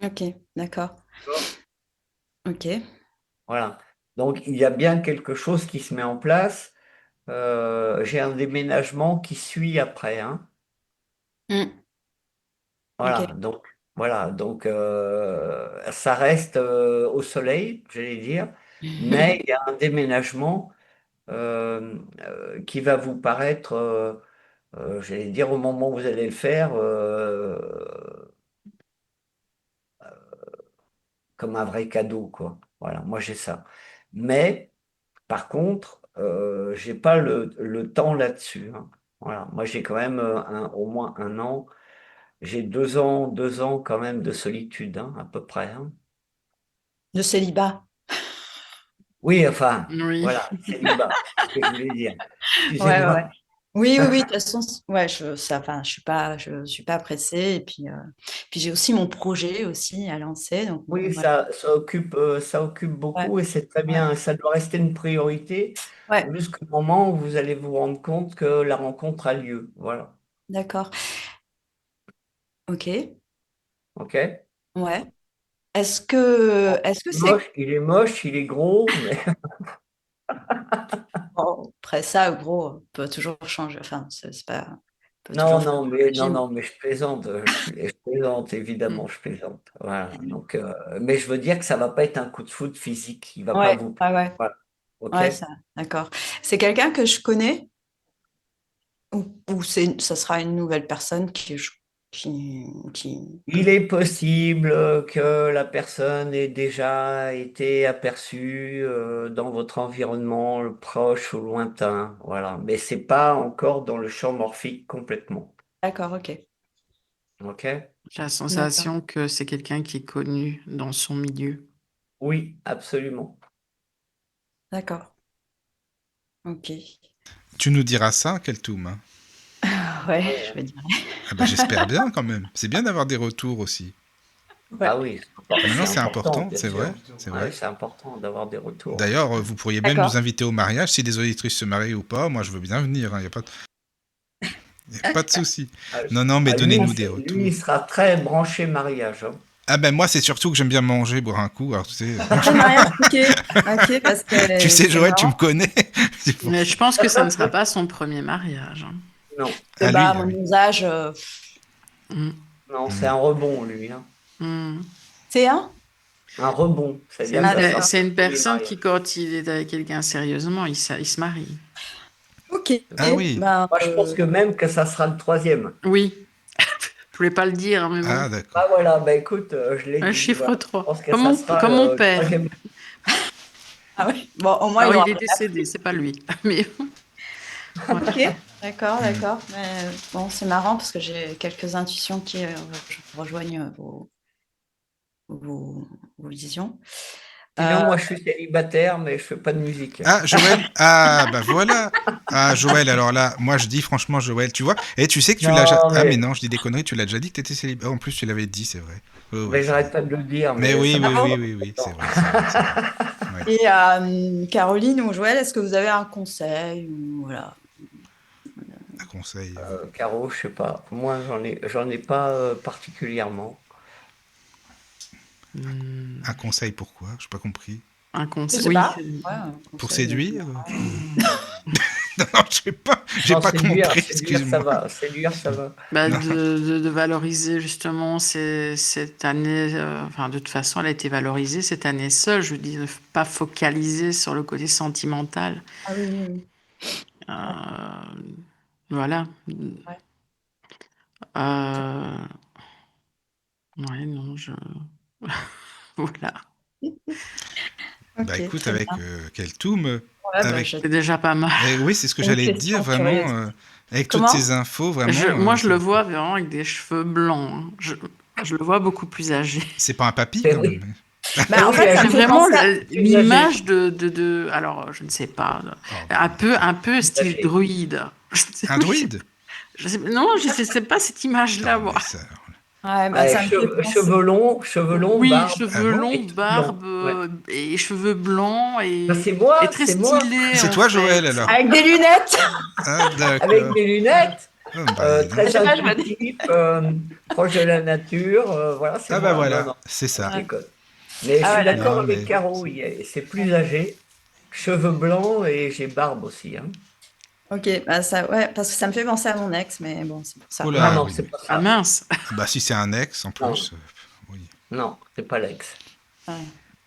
Ok, d'accord. D'accord. Ok. Voilà. Donc, il y a bien quelque chose qui se met en place. J'ai un déménagement qui suit après, hein. Mm. Ok. Voilà, donc ça reste au soleil, j'allais dire, mais il y a un déménagement qui va vous paraître, j'allais dire au moment où vous allez le faire, comme un vrai cadeau, quoi. Voilà, moi j'ai ça. Mais par contre, j'ai pas le temps là-dessus, hein. Voilà, moi j'ai quand même au moins un an. J'ai 2 ans quand même de solitude, hein, à peu près, hein. De célibat. Oui, enfin, Oui. voilà, célibat, c'est ce que je voulais dire. Ouais, ouais, ouais. Excusez-moi. Oui, oui, oui, de toute façon, ouais, enfin, je suis pas pressée. Et puis j'ai aussi mon projet aussi à lancer. Donc, Oui, voilà. ça occupe Ouais, beaucoup et c'est très ouais, bien. Ça doit rester une priorité ouais, jusqu'au moment où vous allez vous rendre compte que la rencontre a lieu. Voilà. d'accord. Ok, OK? ouais. Est-ce Bon, que, est-ce que c'est, moche, il est gros, mais bon, après ça, gros, on peut toujours changer. Enfin, c'est pas, on peut non, toujours faire non, un mais non, régime. non, mais je plaisante, je plaisante, Mm. évidemment, je plaisante. Voilà. Donc, mais je veux dire que ça va pas être un coup de foudre physique. Il va pas Ouais, vous. ouais, ouais, Voilà. OK? ouais, ça, d'accord. C'est quelqu'un que je connais ou ça sera une nouvelle personne qui... Il est possible que la personne ait déjà été aperçue dans votre environnement proche ou lointain, voilà. Mais c'est pas encore dans le champ morphique complètement. D'accord, ok. Ok? J'ai la D'accord. sensation que c'est quelqu'un qui est connu dans son milieu. Oui, absolument. D'accord. Ok. Tu nous diras ça, Keltoum, hein. Ouais, je me dirais. Ah bah, j'espère bien quand même. C'est bien d'avoir des retours aussi. Ah oui, Maintenant, c'est important, bien c'est sûr. vrai. C'est Ouais, vrai. c'est important d'avoir des retours. D'ailleurs, vous pourriez même D'accord. nous inviter au mariage. Si des auditrices se marient ou pas, moi je veux bien venir. Il n'y a pas de souci. Non, mais Ah, donnez-nous des lui, retours. il sera très branché mariage. Hein. Ah ben moi, c'est surtout que j'aime bien manger, boire un coup. Alors, tu sais, Le mariage, ok, parce que tu sais c'est Joël, tu me marrant. connais. C'est pour Mais ça. je pense que ça ne sera pas son premier mariage. Hein. Non, Et Ah bah, à lui, ah oui. mon usage, Mm. non, c'est un rebond, lui. Hein. Mm. c'est un? Un rebond. C'est C'est-à-dire une, que ça Ah, pe- sera d'accord. c'est son une premier personne mariage. qui, quand il est avec quelqu'un sérieusement, il se marie. Ok. Ah oui. Ben, Moi, je pense que même que ça sera le troisième. Oui, je voulais pas le dire, mais bon. Ah d'accord. Ah voilà, bah écoute, je l'ai Un dit. chiffre Voilà. Je 3. pense que Comme ça mon, sera comme mon le père. troisième. ah oui. Bon, au moins, il Alors, aura il est décédé, c'est pas lui. Mais voilà. Ok, d'accord, d'accord. Mais bon, c'est marrant parce que j'ai quelques intuitions qui rejoignent vos visions. Sinon, moi, je suis célibataire, mais je fais pas de musique. Ah Joël, ah bah voilà. Ah Joël, alors là, moi je dis franchement Joël, tu vois. Et tu sais que tu l'as déjà. Non, Ah mais mais, non, je dis des conneries. Tu l'as déjà dit que t'étais célibataire. En plus, tu l'avais dit, c'est vrai. Oui, oui, mais c'est j'arrête vrai. pas de le dire, Mais mais oui, ça oui, me oui, oui, oui, c'est vrai, c'est vrai, c'est vrai. Ouais. Et Caroline ou Joël, est-ce que vous avez un conseil ou voilà. Un conseil. Caro, je sais pas. Moi, j'en ai pas particulièrement. Hmm, Un conseil pourquoi? J'ai pas compris. un Je conseil. sais Oui. pas. Ouais, un Pour conseil, séduire? Non, non, je sais pas. J'ai Non, pas séduire, compris. séduire, ça Excuse-moi. va. Séduire, ça va. Bah, Non. de valoriser justement cette année. Enfin, de toute façon, elle a été valorisée cette année seule. Je dis ne pas focaliser sur le côté sentimental. Ah oui, oui, oui. Euh, voilà. Ouais. Euh, ouais, non, voilà. Bah Ok, écoute, très avec bien. Keltoum, Ouais, bah, avec. C'est déjà pas mal. Oui, c'est ce que une j'allais te dire, question curieuse. vraiment. Avec toutes Comment? ces infos, vraiment. Moi, je le vois vraiment avec des cheveux blancs. Hein. Je le vois beaucoup plus âgé. C'est pas un papy Eh quand oui. même. Bah, en Oui, fait, ça J'ai me fait vraiment penser à... l'image alors, je ne sais pas, Oh, un peu style Usagé. druide. un druide? Non, je sais pas cette image-là, Non, moi. mais ça. Ouais, bah, Ouais, ça me fait penser... cheveux longs, Oui, barbe Ah cheveux bon? longs, et tout blanc. barbe Ouais. et cheveux blancs Bah, et très c'est moi, stylé C'est en toi, Joël, fait. alors? Avec des lunettes. Ah, avec d'accord. des lunettes, Oh, bah, dis donc. Je très sais pas, je me dis... intuitif, proche de la nature. Voilà, c'est Ah, bah moi. Non, voilà, non, c'est je ça. Ouais. déconne. Mais je Ah suis ouais, d'accord d'accord. Non, avec mais. Caro. C'est plus âgé, cheveux blancs et j'ai barbe aussi. Hein. Ok, bah ça, ouais, parce que ça me fait penser à mon ex, mais bon, c'est pour ça. Oh Non, là, non, oui. c'est pas Ah ça. mince. Bah, si c'est un ex, en Non, plus. Oui. non, c'est pas l'ex. Ouais.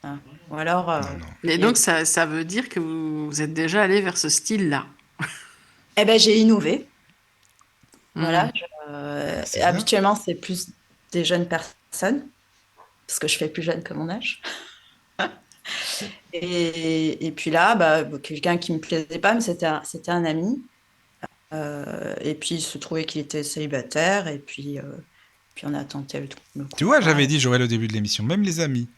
Ah. Ou alors, Non, non. Et il y a- donc ça veut dire que vous êtes déjà allé vers ce style-là. eh ben, j'ai innové. Hmm. Voilà. Bah, c'est bien. Habituellement, c'est plus des jeunes personnes, parce que je fais plus jeune que mon âge. Et puis là, bah, quelqu'un qui me plaisait pas, mais c'était un ami. Et puis il se trouvait qu'il était célibataire, et puis on a tenté le coup, Tu vois, quoi. j'avais dit, Joël, au début de l'émission, même les amis,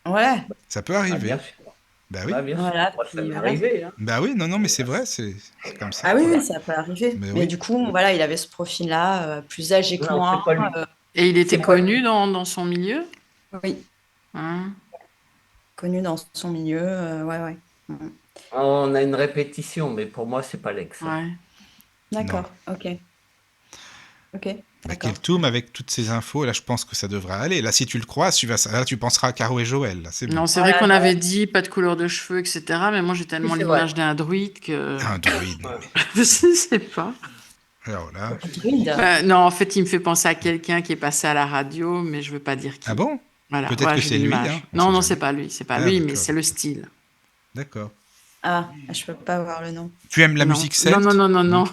Ouais, ça peut Ah, arriver. bien sûr. Bah oui. Ah, bien sûr. voilà. Moi, ça Puis m'est voilà. arrivé. Hein. Bah oui, non, non, mais c'est vrai, c'est comme ça. Ah oui, oui, ça peut arriver. Mais Mais oui. du coup, voilà, il avait ce profil-là, plus âgé que Non, moi. c'est pas lui. Et il était C'est pas lui. connu dans son milieu? Oui, Hein? connu dans son milieu. Ouais, ouais. Mhm. On a une répétition, mais pour moi, c'est pas l'ex. Hein. Ouais. D'accord, ok. Ok, Bah, d'accord. Keltoum, avec toutes ces infos, là, je pense que ça devrait aller. Là, si tu le croises, là, tu penseras à Caro et Joël. Là, c'est bon. Non, c'est Voilà, vrai qu'on voilà. avait dit pas de couleur de cheveux, etc. Mais moi, j'ai Oui, tellement c'est vrai. l'image d'un druide que Un druide, non, Ouais. mais. je sais pas. Alors là. Druide. Non, en fait, il me fait penser à quelqu'un qui est passé à la radio, mais je veux pas dire qui. Ah bon? Voilà, Peut-être voilà, que j'ai c'est lui, l'image. hein. On Non, sait non, jamais. c'est pas Ah, lui, mais d'accord, c'est le style. d'accord. Ah, je peux pas voir le nom. Tu aimes la Non, musique non, celte? non, non, non, non.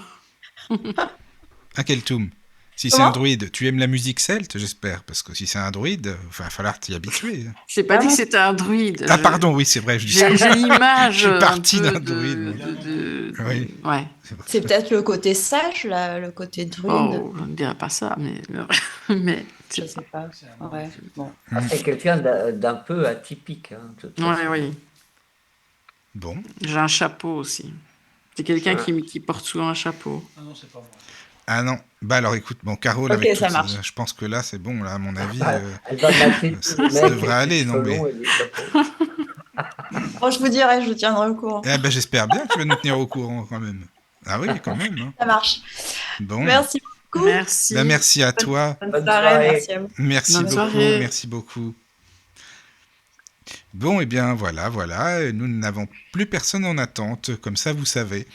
Ah, Keltoum. Si c'est un Comment? druide, tu aimes la musique celte, j'espère, parce que si c'est un druide, il va falloir t'y habituer. J'ai pas Ah dit que bon? c'était un druide. Ah, pardon, oui, c'est vrai, je dis ça. J'ai l'image Je suis un parti peu d'un druide, moi. Oui. ouais. C'est peut-être le côté sage, là, le côté druide. Oh, je ne dirais pas ça, mais Je sais pas. Ouais, bon. Ah, c'est quelqu'un d'un peu atypique. Hein, de toute ouais, façon. oui. Bon. J'ai un chapeau aussi. C'est quelqu'un Ah. qui porte souvent un chapeau. Ah non. Bah alors écoute, bon, Carole, Ok, avec ça toutes marche. je pense que là, c'est bon, là, à mon avis, Elle va mater tous les ça mecs devrait avec les aller, non cheveux mais... longs et les chapeaux. Bon, je vous dirai, je vous tiendrai au courant. Eh ben, j'espère bien que tu vas nous tenir au courant quand même. Ah oui, quand même. Hein. Ça marche. Bon. Merci beaucoup. Ben, Merci. merci à toi. Bonne Bonne soirée, soirée. merci à vous. Merci Bonne beaucoup. soirée. Merci beaucoup. Bon, eh bien, voilà. Nous n'avons plus personne en attente. Comme ça, vous savez.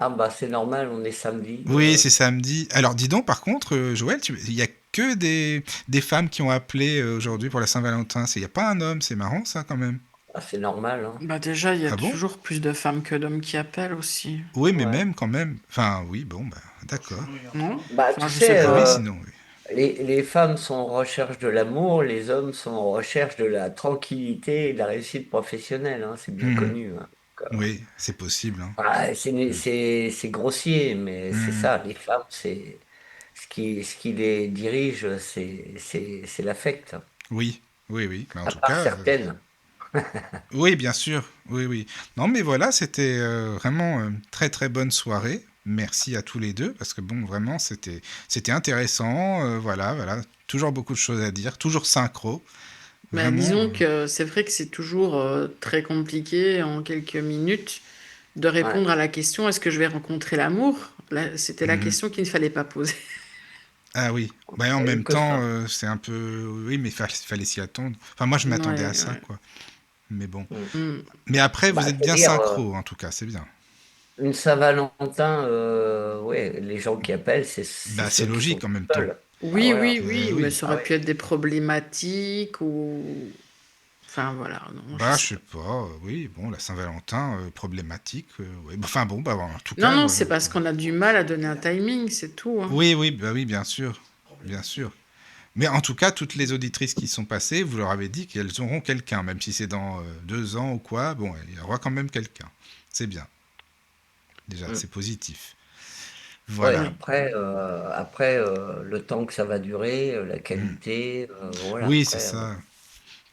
Ah bah c'est normal, on est samedi. Oui, c'est samedi. Alors, dis donc, par contre, Joël, il y a que des femmes qui ont appelé aujourd'hui pour la Saint-Valentin. Il n'y a pas un homme. C'est marrant, ça, quand même. Ah, c'est normal, hein. Bah déjà, il y a Ah bon? toujours plus de femmes que d'hommes qui appellent aussi. Oui, mais Ouais. même, quand même. Enfin, oui, bon, bah, d'accord. Non? Bah Enfin, tu je sais sais, pas. Oui, sinon, oui. les femmes sont en recherche de l'amour, les hommes sont en recherche de la tranquillité et de la réussite professionnelle, hein, c'est bien Mhm. connu, hein. Oui, c'est possible. Hein. Ah, c'est grossier, mais c'est Mhm. ça, les femmes, c'est ce qui les dirige, c'est l'affect. Oui, oui. Mais en À tout part cas, certaines. oui, bien sûr. Oui. Non, mais voilà, c'était vraiment très très bonne soirée. Merci à tous les deux parce que bon, vraiment, c'était intéressant. Voilà. Toujours beaucoup de choses à dire, toujours synchro. Bah, Vraiment. disons que c'est vrai que c'est toujours très compliqué en quelques minutes de Ouais. répondre à la question est-ce que je vais rencontrer l'amour? Là, c'était la Mhm. question qu'il ne fallait pas poser. Ah oui. Bah, en Il y a eu même que temps, ça. c'est un peu. Oui, mais fallait s'y attendre. Enfin, moi, je m'attendais à Ouais, ça, ouais. quoi. Mais bon. Mm. Mm. Mais après, Bah, vous êtes bien c'est-à-dire, synchro, en tout cas, c'est bien. une Saint-Valentin, ouais, les gens qui appellent, c'est Bah, c'est ceux qui sont logique en tout même temps. seuls. Ah, Oui, voilà. oui, mais Oui. ça Ah aurait oui. pu être des problématiques ou... Enfin, voilà, non, je Bah, je sais sais pas. pas, oui, bon, la Saint-Valentin, problématique, ouais. Enfin bon, bah, en tout Non, cas, non, voilà. c'est parce qu'on a du mal à donner un timing, c'est tout, hein. Oui, bah oui, bien sûr, bien sûr. Mais en tout cas, toutes les auditrices qui sont passées, vous leur avez dit qu'elles auront quelqu'un, même si c'est dans 2 ans ou quoi, bon, il y aura quand même quelqu'un. C'est bien, déjà, Mm. c'est positif. Ouais, Voilà. Oui. après le temps que ça va durer, la Mm. qualité, voilà, Oui, c'est après, ça,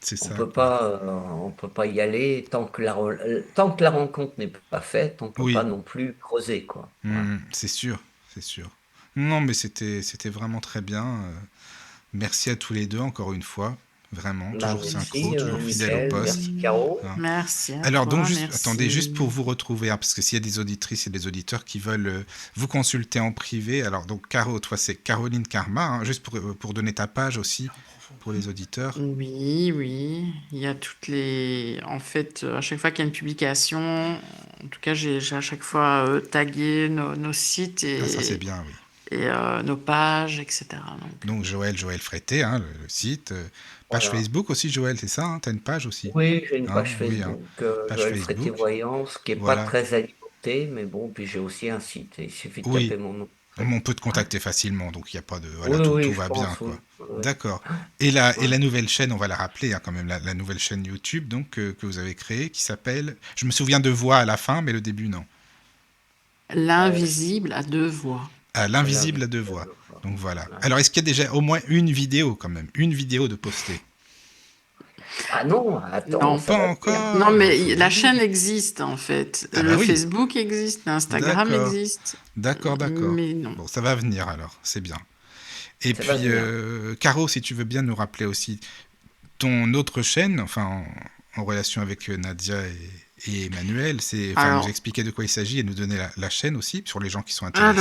c'est on ça, peut quoi. pas, on peut pas y aller tant que la rencontre n'est pas faite, on peut pas Oui, non plus creuser, quoi. Voilà. c'est sûr, c'est sûr. Non, mais c'était vraiment très bien. Merci à tous les deux, encore une fois. Vraiment, Bah, toujours synchro, merci, toujours fidèle au Mickaël, poste. merci Caro. Hein. Merci à Alors donc, toi, attendez, juste pour merci. vous retrouver, hein, parce que s'il y a des auditrices et des auditeurs qui veulent vous consulter en privé, alors donc Caro, toi c'est Caroline Karma, hein, juste pour donner ta page aussi pour les auditeurs. Oui, il y a toutes les... En fait, à chaque fois qu'il y a une publication, en tout cas, j'ai à chaque fois tagué nos sites Ah, ça c'est et, bien, oui. nos pages, etc. Donc Joël Frété, hein, le site. Page Voilà. Facebook aussi, Joël, c'est ça, hein, t'as une page aussi, Oui, j'ai une hein, page oui, hein. Facebook, Page Joël Facebook, Frété-Voyance, qui est pas voilà. très alimentée, mais bon, puis j'ai aussi un site, et il suffit de Oui, taper mon nom. on peut te contacter facilement, donc il n'y a pas de... Voilà, Oui, tout oui, je va bien, pense, oui. quoi. Oui. D'accord. Et la Ouais. nouvelle chaîne, on va la rappeler, hein, quand même, la nouvelle chaîne YouTube donc, que vous avez créée, qui s'appelle... Je me souviens de voix à la fin, mais le début, non. L'invisible à deux voix. Ah, l'invisible à deux voix. Donc voilà. Alors, est-ce qu'il y a déjà au moins une vidéo, quand même? Une vidéo de postée? Ah non, attends, Non. ça Pas va venir. encore. Non, Faut mais la venir. chaîne existe, en fait. Ah bah Le oui. Facebook existe, l'Instagram D'accord. existe, D'accord. mais non. Bon, ça va venir alors, c'est bien. Et Ça va puis, venir. Caro, si tu veux bien nous rappeler aussi ton autre chaîne, enfin, en relation avec Nadia et Emmanuel, enfin, nous Alors, expliquer de quoi il s'agit et nous donner la chaîne aussi, pour les gens qui sont intéressés.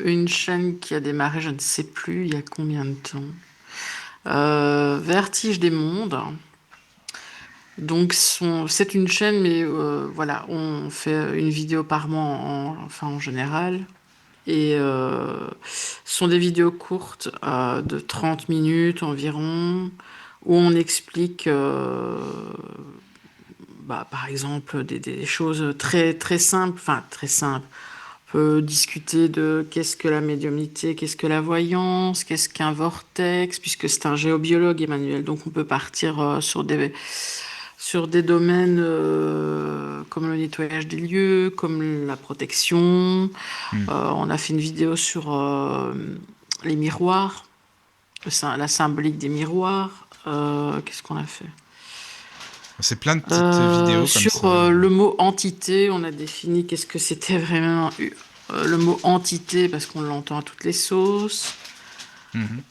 une chaîne qui a démarré, je ne sais plus, il y a combien de temps. Vertige des mondes. Donc, c'est une chaîne, mais voilà, on fait une vidéo par mois, en général. Et ce sont des vidéos courtes de 30 minutes environ, où on explique, par exemple, des choses très, très simples. Enfin, très simples. On peut discuter de qu'est-ce que la médiumnité, qu'est-ce que la voyance, qu'est-ce qu'un vortex, puisque c'est un géobiologue, Emmanuel. Donc on peut partir sur des domaines comme le nettoyage des lieux, comme la protection. On a fait une vidéo sur les miroirs, la symbolique des miroirs. Qu'est-ce qu'on a fait? C'est plein de petites vidéos comme Sur ça. le mot entité, on a défini qu'est-ce que c'était vraiment le mot entité parce qu'on l'entend à toutes les sauces. Mhm.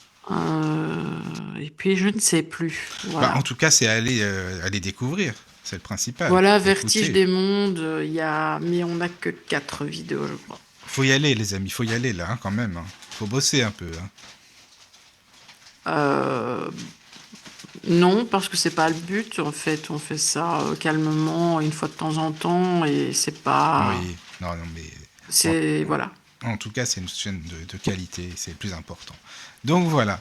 Et puis je ne sais plus. Voilà. Bah, en tout cas, c'est aller découvrir. C'est le principal. Voilà, Vertige Écoutez. des mondes, mais on n'a que 4 vidéos, je crois. Faut y aller, les amis. Faut y aller, là, hein, quand même. Hein. Faut bosser un peu. Hein. Non, parce que c'est pas le but. En fait, on fait ça calmement, une fois de temps en temps, et c'est pas. Oui. Non, mais... C'est. Voilà. En tout cas, c'est une chaîne de qualité. C'est le plus important. Donc, voilà.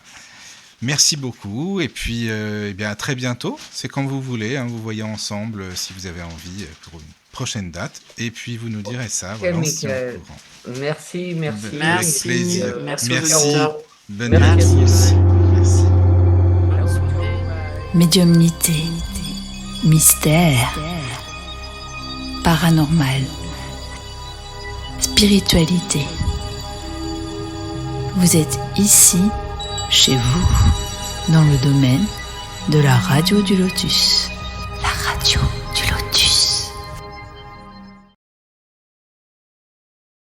Merci beaucoup. Et puis, eh bien, à très bientôt. C'est quand vous voulez. Hein, vous voyez ensemble si vous avez envie pour une prochaine date. Et puis, vous nous direz ça. Voilà, on se tient au courant. Merci. Avec plaisir. Merci. Bonne Merci. nuit à tous. Merci. Médiumnité, mystère, paranormal, spiritualité. Vous êtes ici, chez vous, dans le domaine de la radio du Lotus.